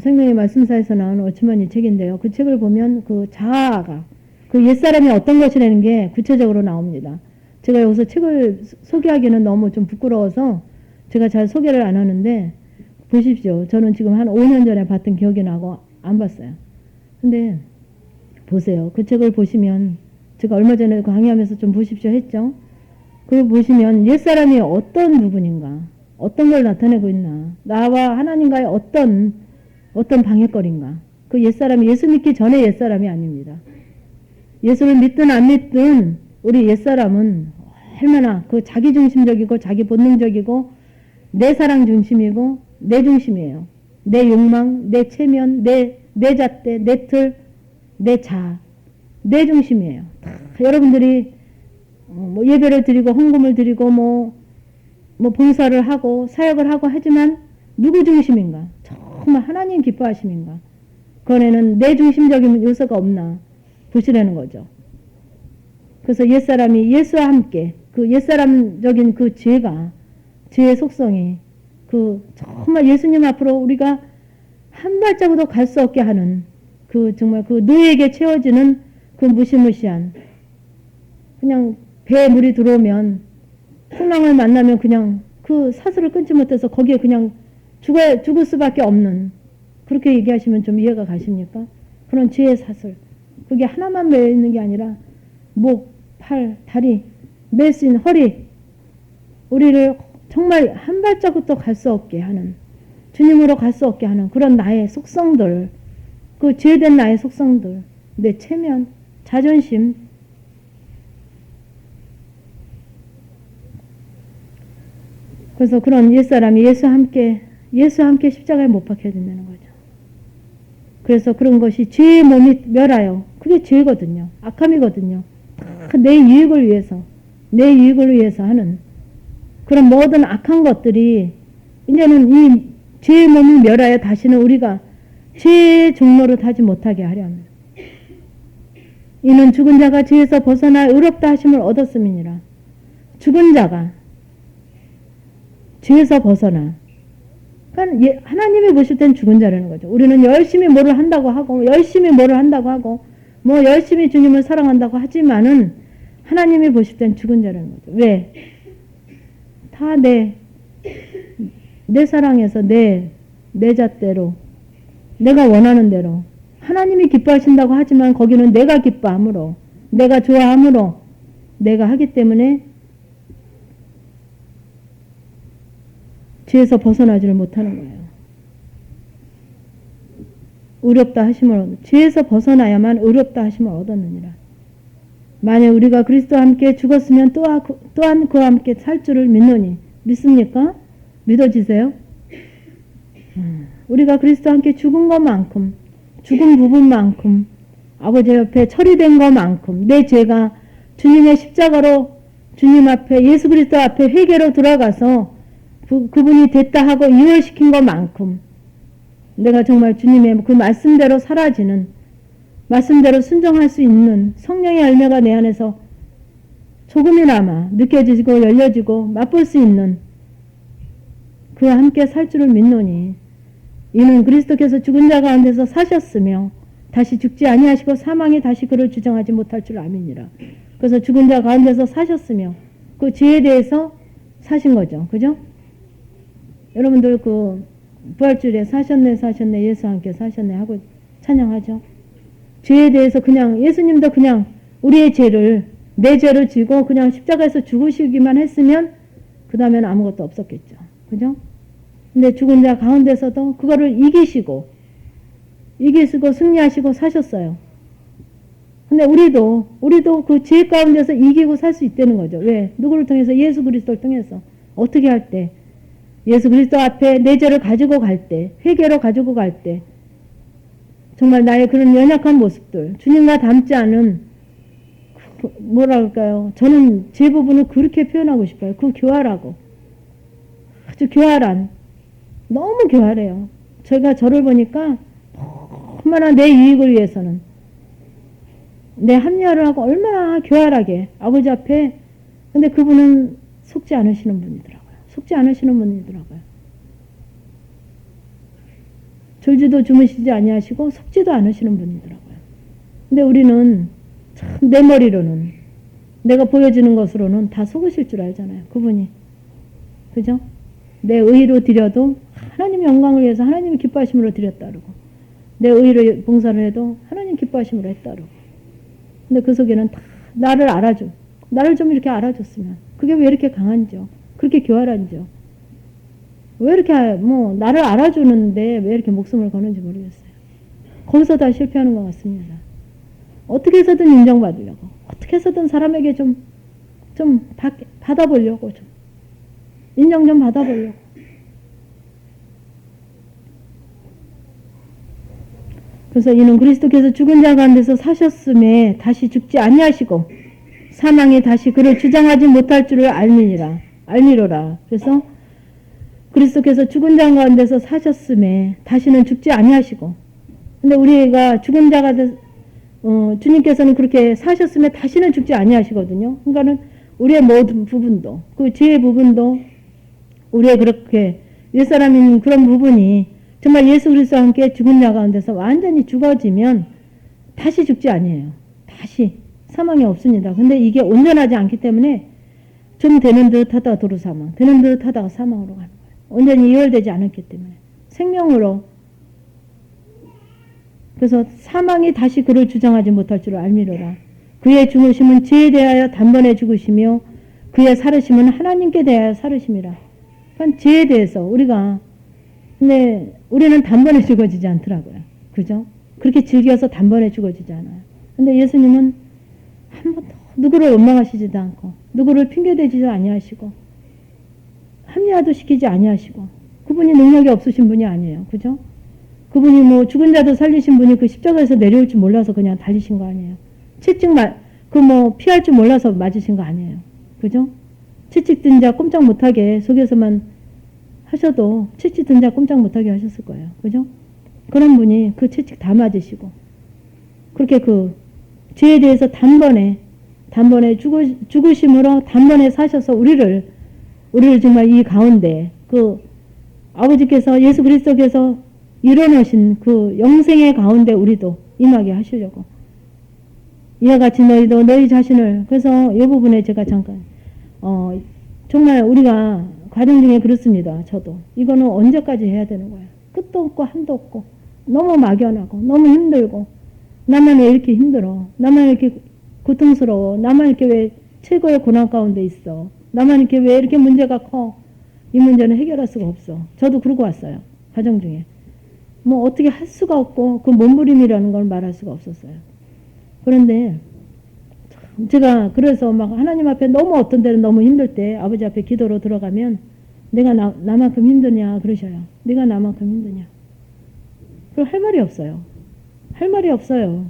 생명의 말씀사에서 나오는 어치머니 책인데요. 그 책을 보면 그 자아가 그 옛사람이 어떤 것이라는 게 구체적으로 나옵니다. 제가 여기서 책을 소개하기는 너무 좀 부끄러워서 제가 잘 소개를 안 하는데 보십시오. 저는 지금 한 5년 전에 봤던 기억이 나고 안 봤어요. 근데 보세요. 그 책을 보시면 제가 얼마 전에 강의하면서 좀 보십시오 했죠. 그걸 보시면 옛사람이 어떤 부분인가 어떤 걸 나타내고 있나 나와 하나님과의 어떤 방해거리인가 그 옛사람이 예수 믿기 전에 옛사람이 아닙니다. 예수를 믿든 안 믿든 우리 옛사람은 얼마나 그 자기중심적이고 자기 본능적이고 내 사랑 중심이고 내 중심이에요. 내 욕망, 내 체면, 내 잣대, 내 틀, 내 자아, 내 중심이에요. 다 여러분들이 뭐 예배를 드리고 헌금을 드리고 뭐 봉사를 하고 사역을 하고 하지만 누구 중심인가? 정말 하나님 기뻐하심인가? 그 안에는 내 중심적인 요소가 없나 보시라는 거죠. 그래서 옛사람이 예수와 함께 그 옛사람적인 그 죄의 속성이 그 정말 예수님 앞으로 우리가 한 발자국도 갈 수 없게 하는 그 정말 그 누에게 채워지는 그 무시무시한 그냥 배에 물이 들어오면 풍랑을 만나면 그냥 그 사슬을 끊지 못해서 거기에 그냥 죽을 수밖에 없는 그렇게 얘기하시면 좀 이해가 가십니까? 그런 죄의 사슬 그게 하나만 매여 있는 게 아니라 목, 팔, 다리 맬 수 있는 허리 우리를 정말 한 발자국도 갈 수 없게 하는 주님으로 갈 수 없게 하는 그런 나의 속성들 그 죄된 나의 속성들 내 체면, 자존심 그래서 그런 옛사람이 예수와 함께 십자가에 못 박혀야 된다는 거죠. 그래서 그런 것이 죄의 몸이 멸하여 그게 죄거든요. 악함이거든요. 내 유익을 위해서 하는 그런 모든 악한 것들이 이제는 이 죄의 몸이 멸하여 다시는 우리가 죄의 종노릇 하지 못하게 하려 합니다. 이는 죽은 자가 죄에서 벗어나 의롭다 하심을 얻었음이니라. 죽은 자가 죄에서 벗어나. 그러니까 하나님이 보실 땐 죽은 자라는 거죠. 우리는 열심히 뭐를 한다고 하고 뭐 열심히 주님을 사랑한다고 하지만은 하나님이 보실 땐 죽은 자라는 거죠. 왜? 다 내 사랑에서 내 잣대로 내가 원하는 대로 하나님이 기뻐하신다고 하지만 거기는 내가 기뻐함으로 내가 좋아함으로 내가 하기 때문에 죄에서 벗어나지를 못하는 거예요. 의롭다 하심을 죄에서 벗어나야만 의롭다 하심을 얻었느니라. 만약 우리가 그리스도와 함께 죽었으면 또한 그와 함께 살 줄을 믿노니 믿습니까? 믿어지세요? 우리가 그리스도와 함께 죽은 것만큼 죽은 부분만큼 아버지 옆에 처리된 것만큼 내 죄가 주님의 십자가로 주님 앞에 예수 그리스도 앞에 회개로 돌아가서 그분이 됐다 하고 이월시킨 것만큼 내가 정말 주님의 그 말씀대로 사라지는 말씀대로 순종할 수 있는 성령의 열매가 내 안에서 조금이나마 느껴지고 열려지고 맛볼 수 있는 그와 함께 살 줄을 믿노니 이는 그리스도께서 죽은 자 가운데서 사셨으며 다시 죽지 아니하시고 사망이 다시 그를 주장하지 못할 줄 아미니라. 그래서 죽은 자 가운데서 사셨으며 그 죄에 대해서 사신 거죠. 그죠? 여러분들 그 부활주일에 사셨네 예수와 함께 사셨네 하고 찬양하죠. 죄에 대해서 그냥 예수님도 그냥 우리의 죄를 내 죄를 지고 그냥 십자가에서 죽으시기만 했으면 그 다음에는 아무것도 없었겠죠. 그죠? 근데 죽은 자 가운데서도 그거를 이기시고 승리하시고 사셨어요. 근데 우리도 그 죄 가운데서 이기고 살 수 있다는 거죠. 왜? 누구를 통해서? 예수 그리스도를 통해서. 어떻게 할 때? 예수 그리스도 앞에 내 죄를 가지고 갈 때, 회개로 가지고 갈 때, 정말 나의 그런 연약한 모습들, 주님과 닮지 않은, 뭐랄까요. 저는 제 부분을 그렇게 표현하고 싶어요. 그 교활하고. 아주 교활한. 너무 교활해요. 제가 저를 보니까, 얼마나 내 유익을 위해서는, 내 합리화를 하고 얼마나 교활하게, 아버지 앞에, 근데 그분은 속지 않으시는 분이더라고요. 속지 않으시는 분이더라고요. 졸지도 주무시지 아니하시고 속지도 않으시는 분이더라고요. 근데 우리는 참 내 머리로는 내가 보여지는 것으로는 다 속으실 줄 알잖아요. 그분이. 그죠? 내 의로 드려도 하나님 영광을 위해서 하나님이 기뻐하심으로 드렸다 그러고 내 의로 봉사를 해도 하나님 기뻐하심으로 했다 그러고 근데 그 속에는 다 나를 알아줘. 나를 좀 이렇게 알아줬으면 그게 왜 이렇게 강한지요? 그렇게 교활한지요? 왜 이렇게 나를 알아주는데 왜 이렇게 목숨을 거는지 모르겠어요. 거기서 다 실패하는 것 같습니다. 어떻게 해서든 인정받으려고 어떻게 해서든 사람에게 좀 받아보려고 좀 인정 좀 받아보려고 그래서 이는 그리스도께서 죽은 자 가운데서 사셨음에 다시 죽지 아니하시고 사망이 다시 그를 주장하지 못할 줄을 알미로라. 그래서 그리스도께서 죽은 자 가운데서 사셨음에 다시는 죽지 아니하시고 근데 우리가 죽은 자가 주님께서는 그렇게 사셨음에 다시는 죽지 아니하시거든요. 그러니까는 우리의 모든 부분도 그 죄의 부분도 우리의 그렇게 옛사람인 그런 부분이 정말 예수 그리스도와 함께 죽은 자 가운데서 완전히 죽어지면 다시 죽지 아니에요. 다시 사망이 없습니다. 근데 이게 온전하지 않기 때문에 좀 되는 듯 하다가 도로 사망, 되는 듯 하다가 사망으로 가는 거예요. 온전히 이월되지 않았기 때문에 생명으로 그래서 사망이 다시 그를 주장하지 못할 줄을 알미로라. 그의 죽으심은 죄에 대하여 단번에 죽으시며 그의 살으심은 하나님께 대하여 살으심이라. 그러니까 죄에 대해서 근데 우리는 단번에 죽어지지 않더라고요. 그죠? 그렇게 즐겨서 단번에 죽어지지 않아요. 근데 예수님은 한 번도 누구를 원망하시지도 않고 누구를 핑계대지도 아니하시고 합리화도 시키지 아니하시고 그분이 능력이 없으신 분이 아니에요. 그죠? 그분이 죽은 자도 살리신 분이 그 십자가에서 내려올 줄 몰라서 그냥 달리신 거 아니에요. 채찍 피할 줄 몰라서 맞으신 거 아니에요. 그죠? 채찍 든 자 꼼짝 못하게 속에서만 하셔도 채찍 든 자 꼼짝 못하게 하셨을 거예요. 그죠? 그런 분이 그 채찍 다 맞으시고 그렇게 그 죄에 대해서 단번에 죽으심으로 단번에 사셔서 우리를 정말 이 가운데 그 아버지께서 예수 그리스도께서 일어나신 그 영생의 가운데 우리도 임하게 하시려고. 이와 같이 너희도 너희 자신을, 그래서 이 부분에 제가 잠깐 정말 우리가 과정 중에 그렇습니다. 저도 이거는 언제까지 해야 되는 거야. 끝도 없고 한도 없고 너무 막연하고 너무 힘들고, 나만 왜 이렇게 힘들어, 나만 이렇게 고통스러워, 나만 이렇게 왜 최고의 고난 가운데 있어, 나만 이렇게 왜 이렇게 문제가 커. 이 문제는 해결할 수가 없어. 저도 그러고 왔어요. 과정 중에 뭐 어떻게 할 수가 없고 그 몸부림이라는 걸 말할 수가 없었어요. 그런데 제가 그래서 막 하나님 앞에 너무 어떤 때는 너무 힘들 때 아버지 앞에 기도로 들어가면 내가 나만큼 힘드냐 그러셔요. 네가 나만큼 힘드냐. 그럼 할 말이 없어요. 할 말이 없어요.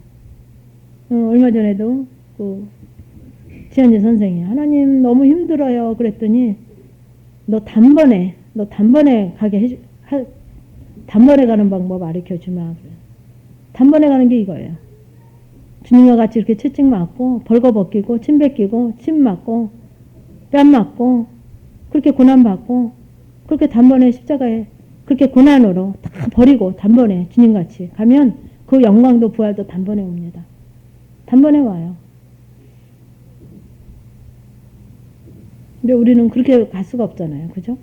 얼마 전에도 그 지한지 선생이 하나님 너무 힘들어요 그랬더니 너 단번에 가게 단번에 가는 방법 가르쳐 주마. 단번에 가는 게 이거예요. 주님과 같이 이렇게 채찍 맞고 벌거벗기고 침 뱉기고 침 맞고 뺨 맞고 그렇게 고난 받고 그렇게 단번에 십자가에 그렇게 고난으로 다 버리고 단번에 주님같이 가면 그 영광도 부활도 단번에 옵니다. 단번에 와요. 근데 우리는 그렇게 갈 수가 없잖아요. 그죠?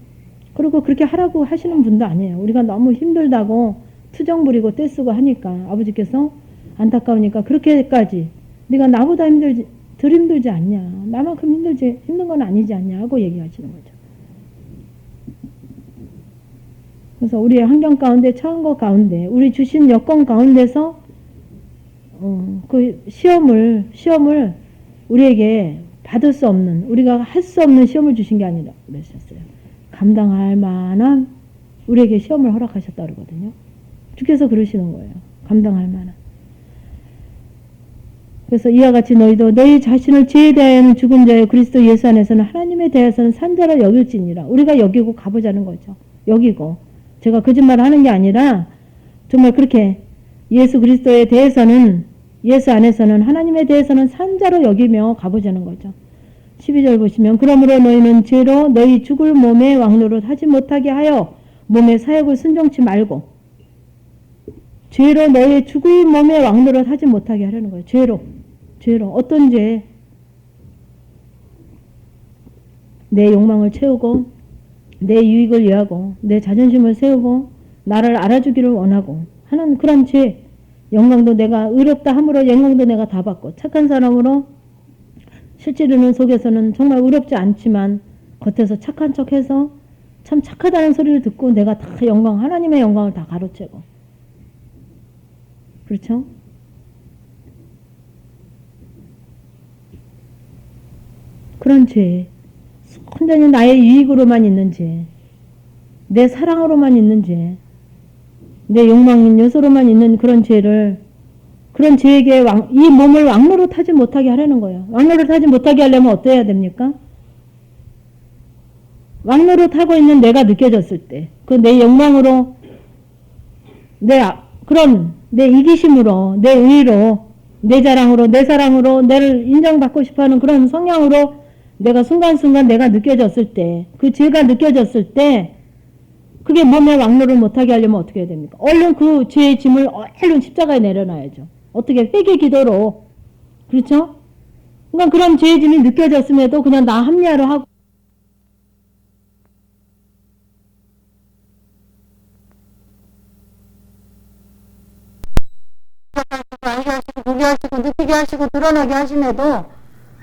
그리고 그렇게 하라고 하시는 분도 아니에요. 우리가 너무 힘들다고 투정 부리고 떼쓰고 하니까 아버지께서 안타까우니까 그렇게까지 네가 나보다 덜 힘들지 않냐, 나만큼 힘든 건 아니지 않냐 하고 얘기하시는 거죠. 그래서 우리의 환경 가운데, 처한 것 가운데, 우리 주신 여건 가운데서 그 시험을 우리에게 받을 수 없는, 우리가 할 수 없는 시험을 주신 게 아니라 그러셨어요. 감당할 만한 우리에게 시험을 허락하셨다 그러거든요. 주께서 그러시는 거예요. 감당할 만한. 그래서 이와 같이 너희도 너희 자신을 죄에 대하여는 죽은 자여 그리스도 예수 안에서는 하나님에 대해서는 산자라 여길지니라. 우리가 여기고 가보자는 거죠. 여기고. 제가 거짓말 하는 게 아니라 정말 그렇게 예수 그리스도에 대해서는, 예수 안에서는 하나님에 대해서는 산자로 여기며 가보자는 거죠. 12절 보시면 그러므로 너희는 죄로 너희 죽을 몸의 왕노릇 하지 못하게 하여 몸의 사역을 순종치 말고, 죄로 너희 죽을 몸의 왕노릇 하지 못하게 하려는 거예요. 죄로 어떤 죄? 내 욕망을 채우고 내 유익을 위하고 내 자존심을 세우고 나를 알아주기를 원하고 하는 그런 죄. 영광도 내가 의롭다 함으로 영광도 내가 다 받고 착한 사람으로 실제로는 속에서는 정말 의롭지 않지만 겉에서 착한 척해서 참 착하다는 소리를 듣고 내가 다 영광, 하나님의 영광을 다 가로채고. 그렇죠? 그런 죄, 혼자는 나의 유익으로만 있는 죄, 내 사랑으로만 있는 죄, 내 욕망인 요소로만 있는 그런 죄를, 그런 죄에게 이 몸을 왕노릇 하지 못하게 하려는 거예요. 왕노릇 하지 못하게 하려면 어떠해야 됩니까? 왕노릇 하고 있는 내가 느껴졌을 때, 그 내 욕망으로, 내 이기심으로, 내 의로, 내 자랑으로, 내 사랑으로, 나를 인정받고 싶어하는 그런 성향으로 내가 순간순간 내가 느껴졌을 때, 그 죄가 느껴졌을 때, 그게 몸에 왕노를 못하게 하려면 어떻게 해야 됩니까? 얼른 그 죄의 짐을 얼른 십자가에 내려놔야죠. 어떻게? 회개 기도로. 그렇죠? 그러니까 그런 죄의 짐이 느껴졌음에도 그냥 나 합리화로 하고, 알게 하시고, 보게 하시고, 느끼게 하시고, 드러나게 하심에도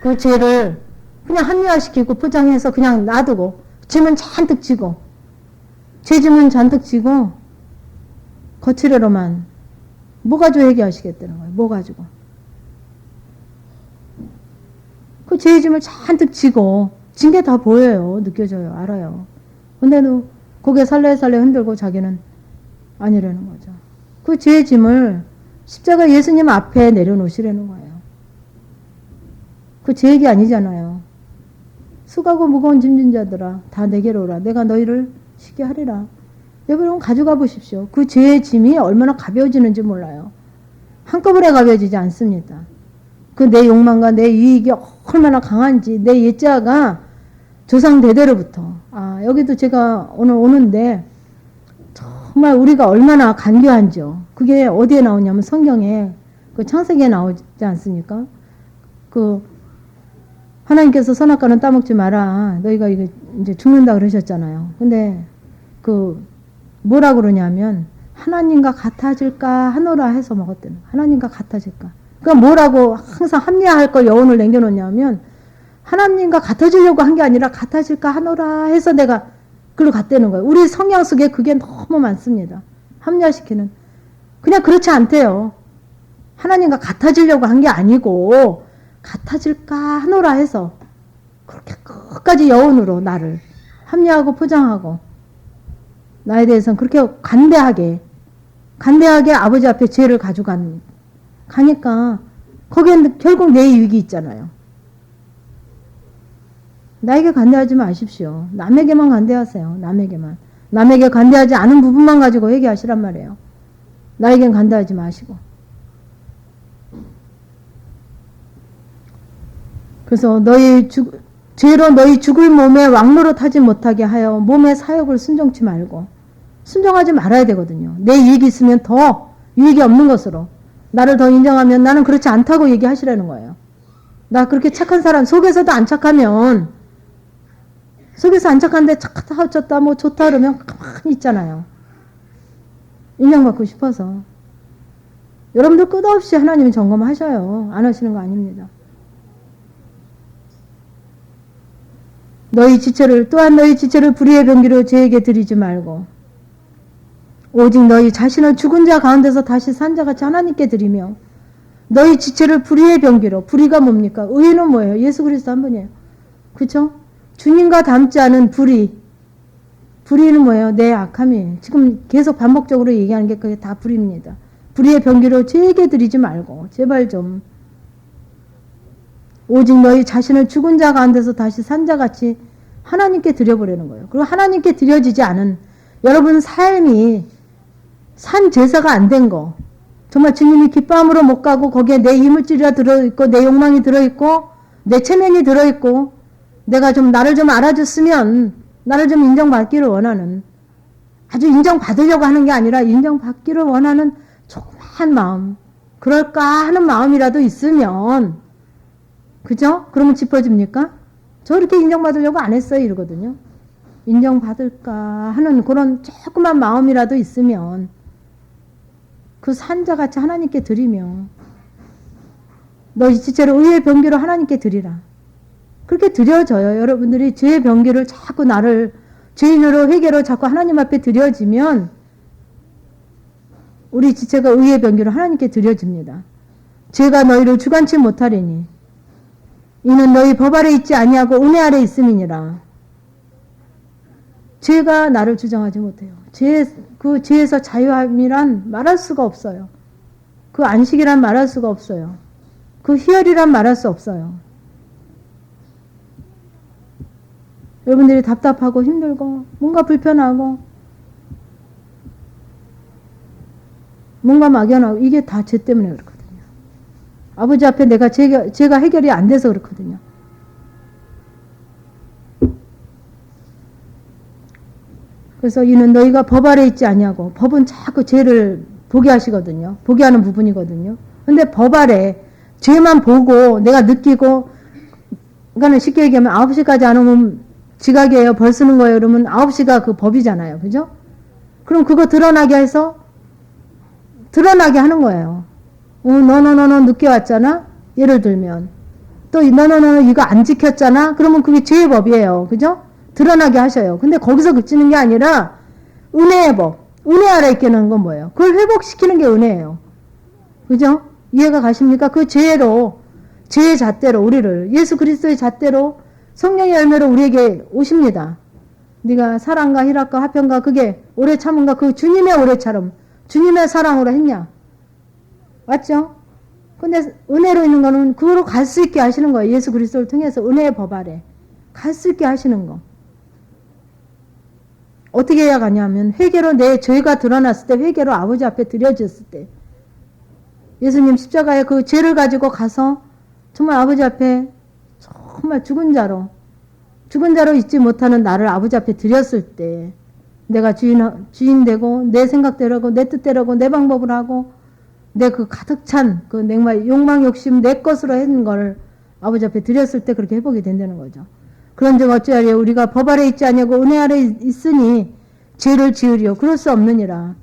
그 죄를 그냥 합리화시키고 포장해서 그냥 놔두고, 짐은 잔뜩 지고, 죄짐은 잔뜩 지고, 거칠어로만 뭐 가지고 얘기하시겠다는 거예요. 뭐 가지고. 그 죄짐을 잔뜩 지고, 진 게 다 보여요. 느껴져요. 알아요. 근데도 고개 살래살래 흔들고 자기는 아니라는 거죠. 그 죄짐을 십자가 예수님 앞에 내려놓으시라는 거예요. 그 제 얘기 아니잖아요. 수고하고 무거운 짐진 자들아 다 내게로 오라. 내가 너희를 쉬게 하리라. 여러분 가져가 보십시오. 그 죄의 짐이 얼마나 가벼워지는지 몰라요. 한꺼번에 가벼워지지 않습니다. 그 내 욕망과 내 유익이 얼마나 강한지, 내 옛자가 조상 대대로부터. 여기도 제가 오늘 오는데 정말 우리가 얼마나 간교한지요. 그게 어디에 나오냐면 성경에 그 창세기에 나오지 않습니까? 그 하나님께서 선악과는 따먹지 마라. 너희가 이거 이제 죽는다 그러셨잖아요. 근데 그 뭐라 그러냐면 하나님과 같아질까 하노라 해서 먹었대요. 하나님과 같아질까. 그러니까 뭐라고 항상 합리화할 걸 여운을 남겨놓냐면 하나님과 같아지려고 한 게 아니라 같아질까 하노라 해서 내가 글로 갔다는 거예요. 우리 성경 속에 그게 너무 많습니다. 합리화시키는. 그냥 그렇지 않대요. 하나님과 같아지려고 한 게 아니고 같아질까 하노라 해서 그렇게 끝까지 여운으로 나를 합리화하고 포장하고 나에 대해서는 그렇게 간대하게 아버지 앞에 죄를 가니까 거기에 결국 내 이익이 있잖아요. 나에게 간대하지 마십시오. 남에게만 간대하세요. 남에게 간대하지 않은 부분만 가지고 회개하시란 말이에요. 나에겐 간대하지 마시고. 그래서 죄로 너희 죽을 몸에 왕노릇하지 못하게 하여 몸의 사욕을 순종치 말고. 순종하지 말아야 되거든요. 내 이익이 있으면 더 유익이 없는 것으로 나를 더 인정하면 나는 그렇지 않다고 얘기하시라는 거예요. 나 그렇게 착한 사람 속에서도 안 착하면 속에서 안 착한데 착하다 어쩌다 뭐 좋다 그러면 가만히 있잖아요. 인정받고 싶어서. 여러분들 끝없이 하나님이 점검하셔요. 안 하시는 거 아닙니다. 또한 너희 지체를 불의의 병기로 죄에게 드리지 말고 오직 너희 자신을 죽은 자 가운데서 다시 산 자같이 하나님께 드리며 너희 지체를 불의의 병기로. 불의가 뭡니까? 의는 뭐예요? 예수 그리스도 한 분이에요. 그렇죠? 주님과 닮지 않은 불의. 불의는 뭐예요? 내 악함이에요. 지금 계속 반복적으로 얘기하는 게 그게 다 불의입니다. 불의의 병기로 죄에게 드리지 말고 제발 좀 오직 너희 자신을 죽은 자 가운데서 다시 산 자같이 하나님께 드려보려는 거예요. 그리고 하나님께 드려지지 않은 여러분 삶이 산 제사가 안 된 거, 정말 주님이 기뻐함으로 못 가고 거기에 내 이물질이 들어있고 내 욕망이 들어있고 내 체면이 들어있고 내가 좀 나를 좀 알아줬으면 나를 좀 인정받기를 원하는, 아주 인정받으려고 하는 게 아니라 인정받기를 원하는 조그마한 마음, 그럴까 하는 마음이라도 있으면, 그죠? 그러면 짚어집니까? 저 이렇게 인정받으려고 안 했어요 이러거든요. 인정받을까 하는 그런 조그만 마음이라도 있으면 그 산자같이 하나님께 드리며 너희 지체로 의의 병기로 하나님께 드리라. 그렇게 드려져요. 여러분들이 죄의 병기를 자꾸 나를 죄인으로 회개로 자꾸 하나님 앞에 드려지면 우리 지체가 의의 병기로 하나님께 드려집니다. 죄가 너희를 주관치 못하리니 이는 너희 법 아래 있지 아니하고 은혜 아래 있음이니라. 죄가 나를 주장하지 못해요. 그 죄에서 자유함이란 말할 수가 없어요. 그 안식이란 말할 수가 없어요. 그 희열이란 말할 수 없어요. 여러분들이 답답하고 힘들고 뭔가 불편하고 뭔가 막연하고 이게 다 죄 때문에 그렇거든요. 아버지 앞에 제가 해결이 안 돼서 그렇거든요. 그래서 이는 너희가 법 아래 있지 아니하고, 법은 자꾸 죄를 보게 하시거든요. 보게 하는 부분이거든요. 근데 법 아래 죄만 보고 내가 느끼고, 그러니까 쉽게 얘기하면 9시까지 안 오면 지각이에요. 벌 쓰는 거예요. 그러면 9시가 그 법이잖아요. 그죠? 그럼 그거 드러나게 해서 드러나게 하는 거예요. 너 늦게 왔잖아? 예를 들면. 또 너 이거 안 지켰잖아? 그러면 그게 죄의 법이에요. 그죠? 드러나게 하셔요. 근데 거기서 그치는 게 아니라 은혜의 법. 은혜 아래 있게 하는 건 뭐예요? 그걸 회복시키는 게 은혜예요. 그죠? 이해가 가십니까? 그 죄의 잣대로 우리를, 예수 그리스도의 잣대로 성령의 열매로 우리에게 오십니다. 네가 사랑과 희락과 화평과 그게 오래 참은가 그 주님의 오래처럼 주님의 사랑으로 했냐? 맞죠? 근데 은혜로 있는 거는 그거로 갈 수 있게 하시는 거예요. 예수 그리스도를 통해서 은혜의 법 아래 갈 수 있게 하시는 거. 어떻게 해야 가냐면 회개로 내 죄가 드러났을 때, 회개로 아버지 앞에 드려졌을 때, 예수님 십자가에 그 죄를 가지고 가서 정말 아버지 앞에 정말 죽은 자로 죽은 자로 있지 못하는 나를 아버지 앞에 드렸을 때 내가 주인 되고 내 생각대로 하고 내 뜻대로 하고 내 방법을 하고 내 그 가득 찬 그 냉말 욕망 욕심 내 것으로 했는 걸 아버지 앞에 드렸을 때 그렇게 회복이 된다는 거죠. 그런즉 어찌하리요 우리가 법 아래 있지 아니하고 은혜 아래 있으니 죄를 지으리요 그럴 수 없느니라.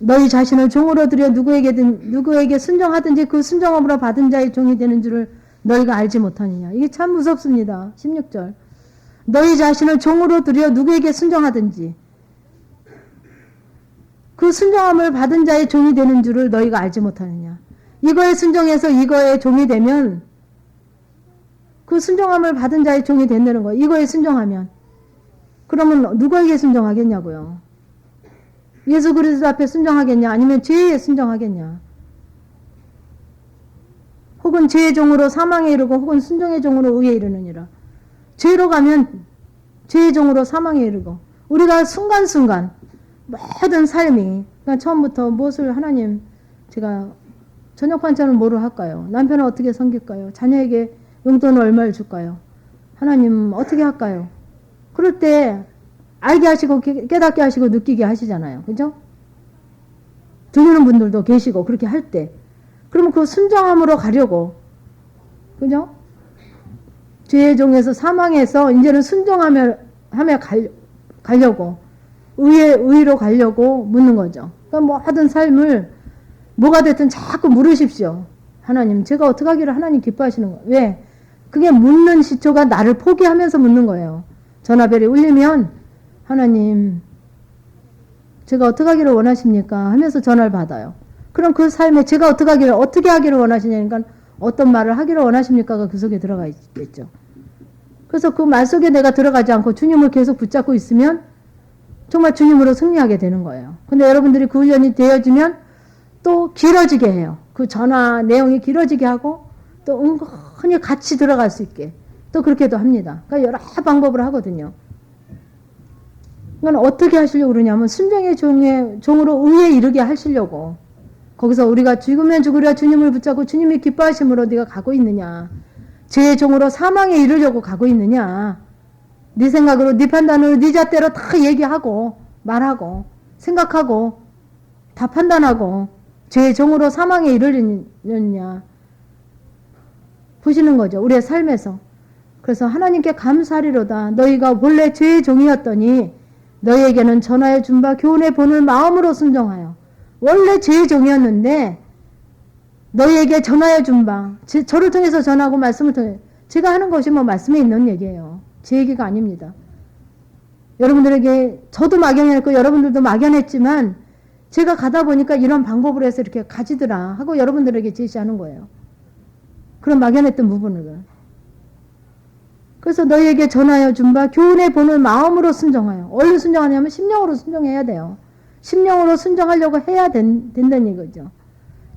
너희 자신을 종으로 들여 누구에게 순종하든지 그 순종함으로 받은 자의 종이 되는 줄을 너희가 알지 못하느냐. 이게 참 무섭습니다. 16절. 너희 자신을 종으로 들여 누구에게 순종하든지 그 순종함을 받은 자의 종이 되는 줄을 너희가 알지 못하느냐. 이거에 순종해서 이거에 종이 되면 그 순종함을 받은 자의 종이 된다는 거예요. 이거에 순종하면. 그러면 누구에게 순종하겠냐고요. 예수 그리스도 앞에 순종하겠냐 아니면 죄에 순종하겠냐. 혹은 죄의 종으로 사망에 이르고 혹은 순종의 종으로 의에 이르느니라. 죄로 가면 죄의 종으로 사망에 이르고 우리가 순간순간 모든 삶이 그러니까 처음부터 무엇을 하나님 제가 저녁 반찬을 뭐로 할까요? 남편은 어떻게 섬길까요? 자녀에게 용돈을 얼마를 줄까요? 하나님 어떻게 할까요? 그럴 때 알게 하시고 깨닫게 하시고 느끼게 하시잖아요. 그죠? 들리는 분들도 계시고 그렇게 할 때 그러면 그 순종함으로 가려고 그죠? 죄의 종에서 사망해서 이제는 순종하며 가려고 의로 가려고 묻는 거죠. 그러니까 모든 삶을 뭐가 됐든 자꾸 물으십시오. 하나님 제가 어떻게 하기를 하나님 기뻐하시는 거예요. 왜? 그게 묻는 시초가 나를 포기하면서 묻는 거예요. 전화벨이 울리면 하나님 제가 어떻게 하기를 원하십니까? 하면서 전화를 받아요. 그럼 그 삶에 제가 어떻게 하기를 원하시냐니까 어떤 말을 하기를 원하십니까가 그 속에 들어가 있겠죠. 그래서 그 말 속에 내가 들어가지 않고 주님을 계속 붙잡고 있으면 정말 주님으로 승리하게 되는 거예요. 근데 여러분들이 그 훈련이 되어지면 또 길어지게 해요. 그 전화 내용이 길어지게 하고 또 은근히 같이 들어갈 수 있게 또 그렇게도 합니다. 그러니까 여러 방법을 하거든요. 그건 어떻게 하시려고 그러냐면 순종의 종으로 의에 이르게 하시려고 거기서 우리가 죽으면 죽으려 주님을 붙잡고 주님이 기뻐하심으로 네가 가고 있느냐. 죄의 종으로 사망에 이르려고 가고 있느냐. 네 생각으로 네 판단으로 네 잣대로 다 얘기하고 말하고 생각하고 다 판단하고 죄의 종으로 사망에 이르느냐. 보시는 거죠. 우리의 삶에서. 그래서 하나님께 감사하리로다. 너희가 본래 죄의 종이었더니 너희에게는 전하여 준 바 교훈의 본을 마음으로 순종하여 원래 죄의 종이었는데 너희에게 전하여 준 바 저를 통해서 전하고 말씀을 통해 제가 하는 것이 뭐 말씀에 있는 얘기예요. 제 얘기가 아닙니다. 여러분들에게 저도 막연했고 여러분들도 막연했지만 제가 가다 보니까 이런 방법으로 해서 이렇게 가지더라 하고 여러분들에게 제시하는 거예요. 그런 막연했던 부분을. 그래서 너희에게 전하여 준 바 교훈의 본을 마음으로 순종하여. 어디로 순종하냐면 심령으로 순종해야 돼요. 심령으로 순종하려고 해야 된다는 이거죠.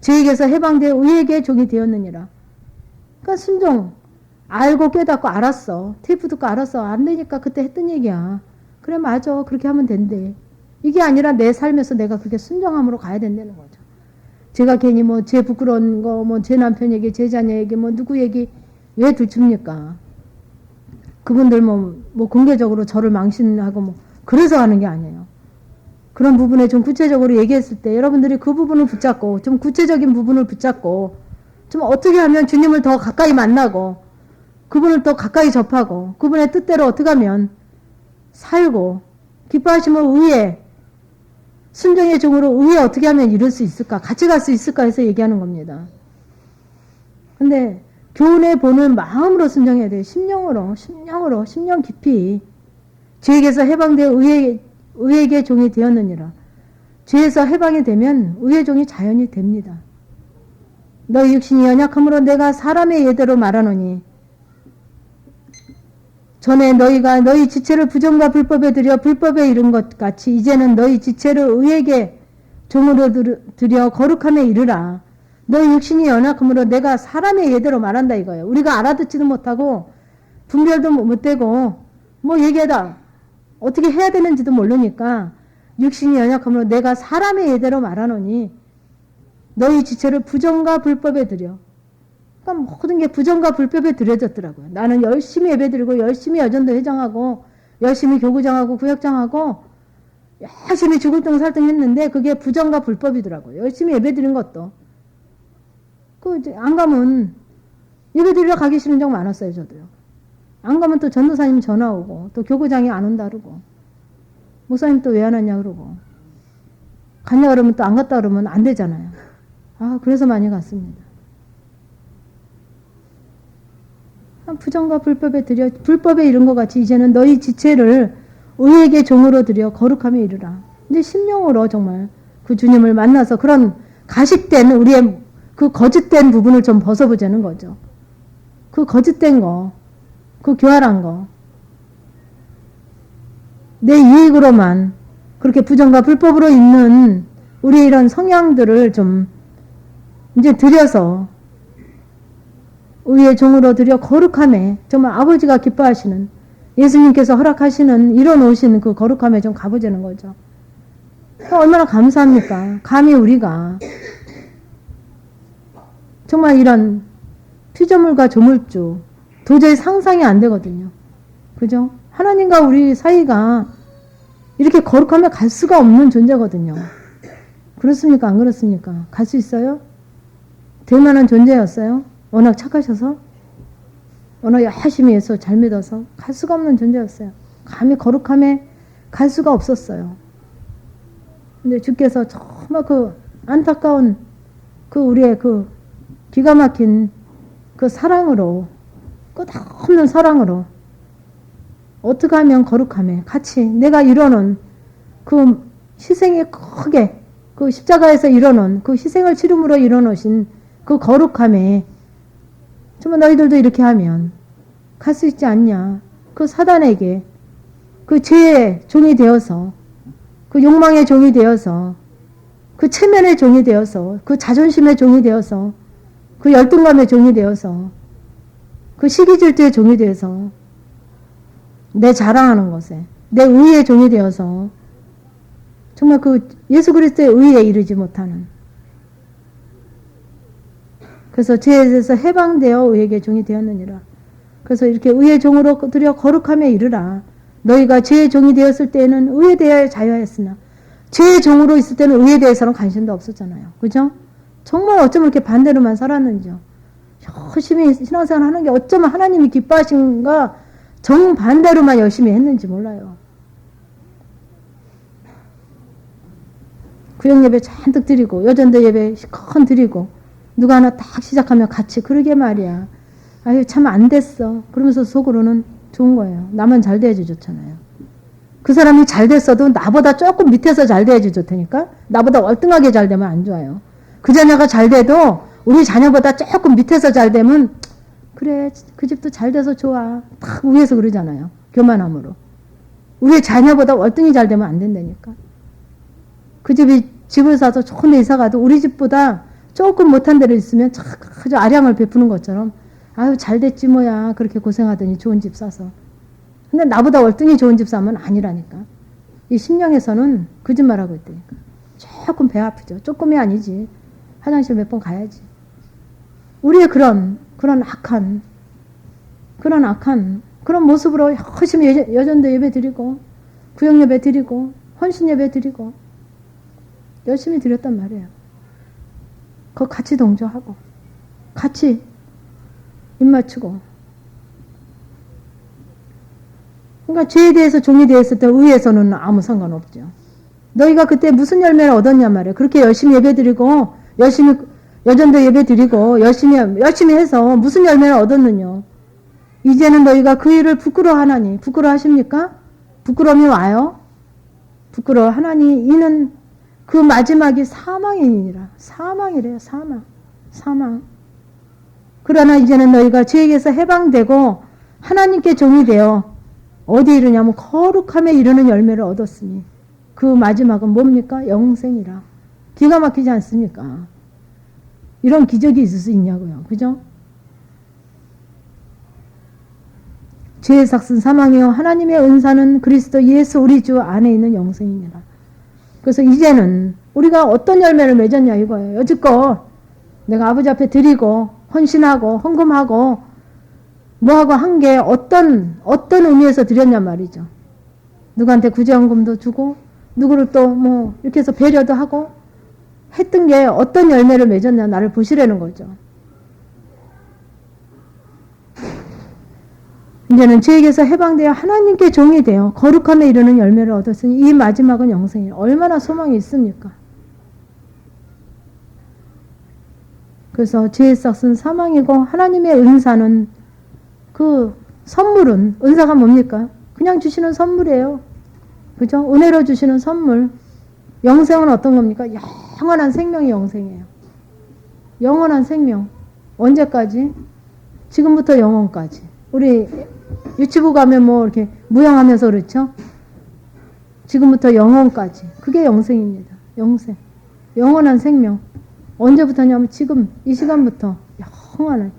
죄에게서 해방되어 의에게 종이 되었느니라. 그러니까 순종. 알고 깨닫고 알았어. 테이프 듣고 알았어. 안 되니까 그때 했던 얘기야. 그래 맞아. 그렇게 하면 된대. 이게 아니라 내 삶에서 내가 그렇게 순종함으로 가야 된다는 거죠. 제가 괜히 뭐 제 부끄러운 거, 뭐 제 남편 얘기, 제 자녀 얘기, 뭐 누구 얘기 왜 들춥니까? 그분들 뭐 공개적으로 저를 망신하고 뭐 그래서 하는 게 아니에요. 그런 부분에 좀 구체적으로 얘기했을 때 여러분들이 그 부분을 붙잡고 좀 구체적인 부분을 붙잡고 좀 어떻게 하면 주님을 더 가까이 만나고 그분을 더 가까이 접하고 그분의 뜻대로 어떻게 하면 살고 기뻐하심을 의에 순종의 종으로 의에 어떻게 하면 이룰 수 있을까 같이 갈 수 있을까 해서 얘기하는 겁니다. 근데 교훈의 본을 마음으로 순종해야 돼요. 심령으로 심령 깊이 죄에게서 해방되어 의에게 종이 되었느니라. 죄에서 해방이 되면 의의 종이 자연이 됩니다. 너희 육신이 연약함으로 내가 사람의 예대로 말하노니 전에 너희가 너희 지체를 부정과 불법에 들여 불법에 이른 것 같이 이제는 너희 지체를 의에게 종으로 들여 거룩함에 이르라. 너희 육신이 연약함으로 내가 사람의 예대로 말한다 이거예요. 우리가 알아듣지도 못하고 분별도 못되고 뭐 얘기하다 어떻게 해야 되는지도 모르니까 육신이 연약함으로 내가 사람의 예대로 말하노니 너희 지체를 부정과 불법에 들여 그러니까 모든 게 부정과 불법에 들여졌더라고요. 나는 열심히 예배드리고 열심히 여전도 회장하고 열심히 교구장하고 구역장하고 열심히 죽을 등 살등 했는데 그게 부정과 불법이더라고요. 열심히 예배드린 것도. 안 가면 예배드리러 가기 싫은 적 많았어요. 저도요. 안 가면 또 전도사님 전화 오고 또 교구장이 안 온다 그러고 목사님 또 왜 안 왔냐 그러고 갔냐 그러면 또 안 갔다 그러면 안 되잖아요. 그래서 많이 갔습니다. 부정과 불법에 들여 불법에 이른 것 같이 이제는 너희 지체를 의에게 종으로 들여 거룩함에 이르라. 이제 심령으로 정말 그 주님을 만나서 그런 가식된 우리의 그 거짓된 부분을 좀 벗어보자는 거죠. 그 거짓된 거, 그 교활한 거, 내 이익으로만 그렇게 부정과 불법으로 있는 우리의 이런 성향들을 좀 이제 들여서 의의 종으로 들여 거룩함에 정말 아버지가 기뻐하시는 예수님께서 허락하시는 이뤄놓으신 그 거룩함에 좀 가보자는 거죠. 얼마나 감사합니까? 감히 우리가 정말 이런 피조물과 조물주 도저히 상상이 안 되거든요. 그죠? 하나님과 우리 사이가 이렇게 거룩함에 갈 수가 없는 존재거든요. 그렇습니까? 안 그렇습니까? 갈 수 있어요? 될 만한 존재였어요? 워낙 착하셔서? 워낙 열심히 해서 잘 믿어서? 갈 수가 없는 존재였어요. 감히 거룩함에 갈 수가 없었어요. 근데 주께서 정말 그 안타까운 그 우리의 그 기가 막힌 그 사랑으로, 끝없는 사랑으로 어떻게 하면 거룩함에 같이 내가 이뤄놓은 그 희생이 크게 그 십자가에서 이뤄놓은 그 희생을 치름으로 이뤄놓으신 그 거룩함에 정말 너희들도 이렇게 하면 갈 수 있지 않냐. 그 사단에게 그 죄의 종이 되어서 그 욕망의 종이 되어서 그 체면의 종이 되어서 그 자존심의 종이 되어서 그 열등감의 종이 되어서 그 시기질투의 종이 되어서 내 자랑하는 것에 내 의의 종이 되어서 정말 그 예수 그리스도의 의에 이르지 못하는 그래서 죄에 대해서 해방되어 의에게 종이 되었느니라. 그래서 이렇게 의의 종으로 들여 거룩함에 이르라. 너희가 죄의 종이 되었을 때에는 의에 대하여 자유하였으나 죄의 종으로 있을 때는 의에 대해서는 관심도 없었잖아요. 그죠? 정말 어쩌면 이렇게 반대로만 살았는지요. 열심히 신앙생활 하는 게 어쩌면 하나님이 기뻐하신가 정반대로만 열심히 했는지 몰라요. 구역 예배 잔뜩 드리고 여전도 예배 시컷 드리고 누가 하나 딱 시작하면 같이 그러게 말이야. 아유 참 안 됐어. 그러면서 속으로는 좋은 거예요. 나만 잘 돼야지 좋잖아요. 그 사람이 잘 됐어도 나보다 조금 밑에서 잘 돼야지 좋다니까. 나보다 월등하게 잘 되면 안 좋아요. 그 자녀가 잘 돼도 우리 자녀보다 조금 밑에서 잘 되면 그래 그 집도 잘 돼서 좋아. 딱 위에서 그러잖아요. 교만함으로. 우리 자녀보다 월등히 잘 되면 안 된다니까. 그 집이 집을 사서 좋은 데 이사 가도 우리 집보다 조금 못한 데로 있으면 아주 아량을 베푸는 것처럼 아유 잘 됐지 뭐야 그렇게 고생하더니 좋은 집 사서. 근데 나보다 월등히 좋은 집 사면 아니라니까. 이 심령에서는 거짓말하고 있다니까. 조금 배 아프죠. 조금이 아니지. 화장실 몇 번 가야지. 우리의 그런 악한 그런 모습으로 열심히 여전도 예배 드리고 구역 예배 드리고 헌신 예배 드리고 열심히 드렸단 말이에요. 그거 같이 동조하고 같이 입 맞추고 그러니까 죄에 대해서 종이 되었을 때 의에서는 아무 상관없죠. 너희가 그때 무슨 열매를 얻었냐 말이에요. 그렇게 열심히 예배 드리고 열심히 여전도 예배 드리고 열심히 해서 무슨 열매를 얻었느냐. 이제는 너희가 그 일을 부끄러워하나니 부끄러워하십니까? 부끄러움이 와요. 부끄러워하나니 이는 그 마지막이 사망이니라. 사망이래요. 사망. 그러나 이제는 너희가 죄에게서 해방되고 하나님께 종이 되어 어디에 이르냐면 거룩함에 이르는 열매를 얻었으니 그 마지막은 뭡니까? 영생이라. 기가 막히지 않습니까? 이런 기적이 있을 수 있냐고요. 그죠? 죄의 삭은 사망이요 하나님의 은사는 그리스도 예수 우리 주 안에 있는 영생이니라. 그래서 이제는 우리가 어떤 열매를 맺었냐 이거예요. 여지껏 내가 아버지 앞에 드리고 헌신하고 헌금하고 뭐하고 한 게 어떤 의미에서 드렸냔 말이죠. 누구한테 구제헌금도 주고 누구를 또 뭐 이렇게 해서 배려도 하고 했던 게 어떤 열매를 맺었냐 나를 보시라는 거죠. 이제는 죄에게서 해방되어 하나님께 종이 되어 거룩함에 이르는 열매를 얻었으니 이 마지막은 영생이에요. 얼마나 소망이 있습니까? 그래서 죄의 싹은 사망이고 하나님의 은사는 그 선물은 은사가 뭡니까? 그냥 주시는 선물이에요. 그죠? 은혜로 주시는 선물. 영생은 어떤 겁니까? 영원한 생명이 영생이에요. 영원한 생명. 언제까지? 지금부터 영원까지. 우리 유치부 가면 뭐 이렇게 무형하면서 그렇죠? 지금부터 영원까지. 그게 영생입니다. 영생. 영원한 생명. 언제부터냐면 지금 이 시간부터 영원한.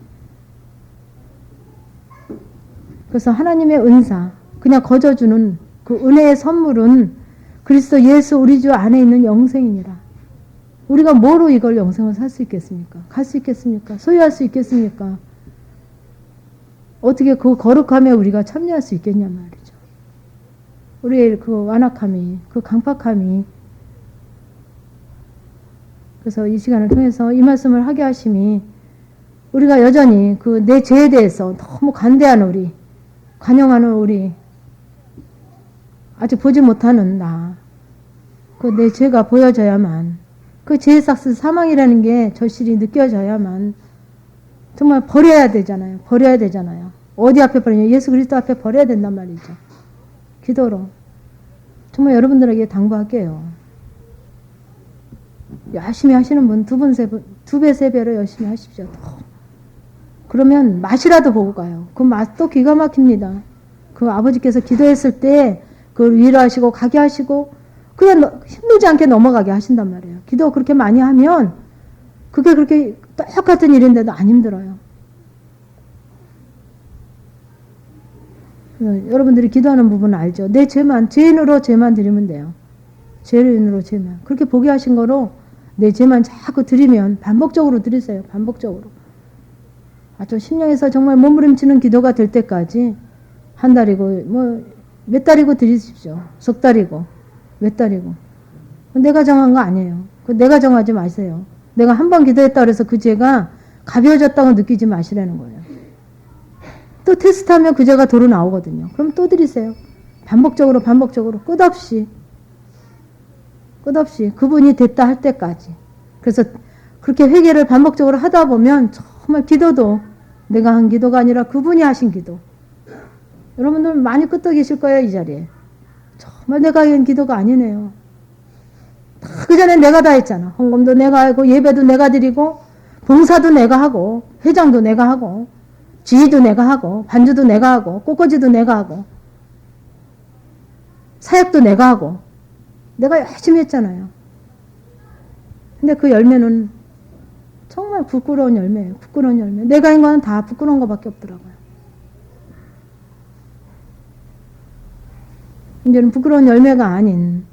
그래서 하나님의 은사, 그냥 거저주는 그 은혜의 선물은 그리스도 예수 우리 주 안에 있는 영생이니라. 우리가 뭐로 이걸 영생을 살 수 있겠습니까? 갈 수 있겠습니까? 소유할 수 있겠습니까? 어떻게 그 거룩함에 우리가 참여할 수 있겠냐 말이죠. 우리의 그 완악함이, 그 강팍함이. 그래서 이 시간을 통해서 이 말씀을 하게 하심이 우리가 여전히 그 내 죄에 대해서 너무 간대한 우리, 관용하는 우리, 아직 보지 못하는 나, 그 내 죄가 보여져야만, 그 죄의 삭스 사망이라는 게 절실히 느껴져야만 정말 버려야 되잖아요. 버려야 되잖아요. 어디 앞에 버리냐? 예수 그리스도 앞에 버려야 된단 말이죠. 기도로. 정말 여러분들에게 당부할게요. 열심히 하시는 분 두 배, 세 배로 열심히 하십시오. 그러면 맛이라도 보고 가요. 그 맛도 기가 막힙니다. 그 아버지께서 기도했을 때 그걸 위로하시고 가게 하시고 그냥 힘들지 않게 넘어가게 하신단 말이에요. 기도 그렇게 많이 하면 그게 그렇게 똑같은 일인데도 안 힘들어요. 여러분들이 기도하는 부분은 알죠. 내 죄인으로 죄만 드리면 돼요. 죄인으로 죄만. 그렇게 보게 하신 거로 내 죄만 자꾸 드리면 반복적으로 드리세요. 반복적으로. 아주 심령에서 정말 몸부림치는 기도가 될 때까지 한 달이고 뭐 몇 달이고 드리십시오. 석 달이고 몇 달이고. 내가 정한 거 아니에요. 내가 정하지 마세요. 내가 한 번 기도했다 그래서 그 죄가 가벼워졌다고 느끼지 마시라는 거예요. 또 테스트하면 그 죄가 도로 나오거든요. 그럼 또 드리세요. 반복적으로 끝없이 그분이 됐다 할 때까지. 그래서 그렇게 회개를 반복적으로 하다 보면 정말 기도도 내가 한 기도가 아니라 그분이 하신 기도. 여러분들 많이 끄떡이실 거예요. 이 자리에. 정말 내가 한 기도가 아니네요. 그 전에 내가 다 했잖아. 헌금도 내가 하고 예배도 내가 드리고 봉사도 내가 하고 회장도 내가 하고 지휘도 내가 하고 반주도 내가 하고 꽃꽂이도 내가 하고 사역도 내가 하고 내가 열심히 했잖아요. 근데 그 열매는 정말 부끄러운 열매예요. 부끄러운 열매. 내가 한 건 다 부끄러운 것밖에 없더라고요. 이제는 부끄러운 열매가 아닌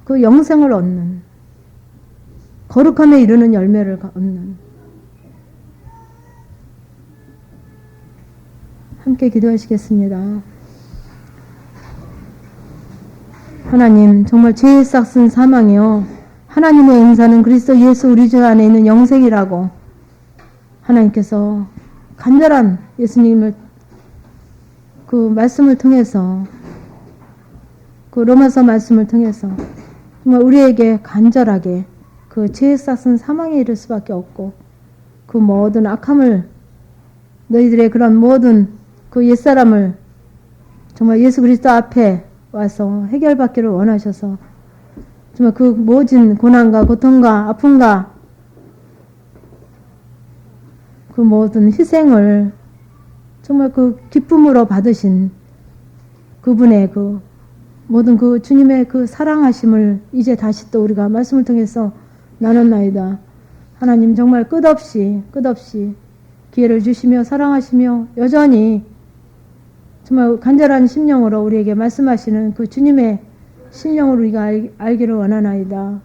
그 영생을 얻는 거룩함에 이르는 열매를 얻는 함께 기도하시겠습니다. 하나님 정말 죄의 싹슨 사망이요 하나님의 은사는 그리스도 예수 우리 주 안에 있는 영생이라고 하나님께서 간절한 예수님을 그 말씀을 통해서 그 로마서 말씀을 통해서 정말 우리에게 간절하게 그 죄의 싹은 사망에 이를 수밖에 없고 그 모든 악함을 너희들의 그런 모든 그 옛사람을 정말 예수 그리스도 앞에 와서 해결받기를 원하셔서 정말 그 모진 고난과 고통과 아픔과 그 모든 희생을 정말 그 기쁨으로 받으신 그분의 그 모든 그 주님의 그 사랑하심을 이제 다시 또 우리가 말씀을 통해서 나눴나이다. 하나님 정말 끝없이 기회를 주시며 사랑하시며 여전히 정말 간절한 심령으로 우리에게 말씀하시는 그 주님의 심령을 우리가 알기를 원하나이다.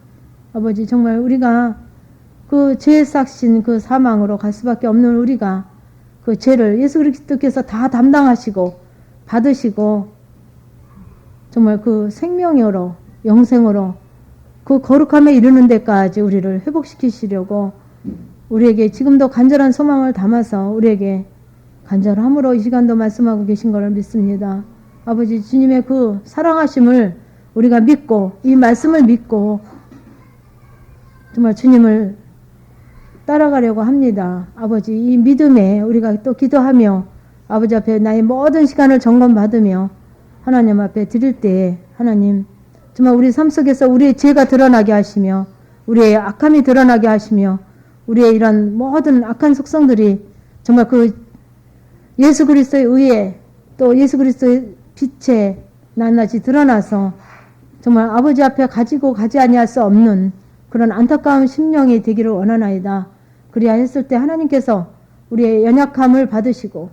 아버지 정말 우리가 그 죄 삭신 그 사망으로 갈 수밖에 없는 우리가 그 죄를 예수 그리스도께서 다 담당하시고 받으시고 정말 그 생명으로 영생으로 그 거룩함에 이르는 데까지 우리를 회복시키시려고 우리에게 지금도 간절한 소망을 담아서 우리에게 간절함으로 이 시간도 말씀하고 계신 것을 믿습니다. 아버지 주님의 그 사랑하심을 우리가 믿고 이 말씀을 믿고 정말 주님을 따라가려고 합니다. 아버지 이 믿음에 우리가 또 기도하며 아버지 앞에 나의 모든 시간을 점검받으며 하나님 앞에 드릴 때에 하나님 정말 우리 삶 속에서 우리의 죄가 드러나게 하시며 우리의 악함이 드러나게 하시며 우리의 이런 모든 악한 속성들이 정말 그 예수 그리스도의 의에 또 예수 그리스도의 빛에 낱낱이 드러나서 정말 아버지 앞에 가지고 가지 아니할 수 없는 그런 안타까운 심령이 되기를 원하나이다. 그리하였을 때 하나님께서 우리의 연약함을 받으시고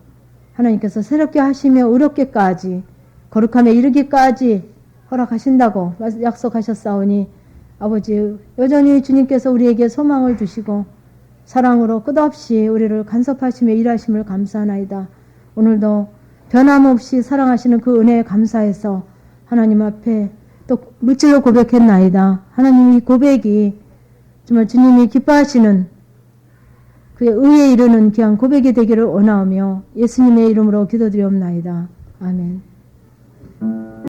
하나님께서 새롭게 하시며 의롭게까지 거룩함에 이르기까지 허락하신다고 약속하셨사오니 아버지 여전히 주님께서 우리에게 소망을 주시고 사랑으로 끝없이 우리를 간섭하시며 일하심을 감사하나이다. 오늘도 변함없이 사랑하시는 그 은혜에 감사해서 하나님 앞에 또 물질로 고백했나이다. 하나님 이 고백이 정말 주님이 기뻐하시는 그의 의에 이르는 귀한 고백이 되기를 원하오며 예수님의 이름으로 기도드리옵나이다. 아멘.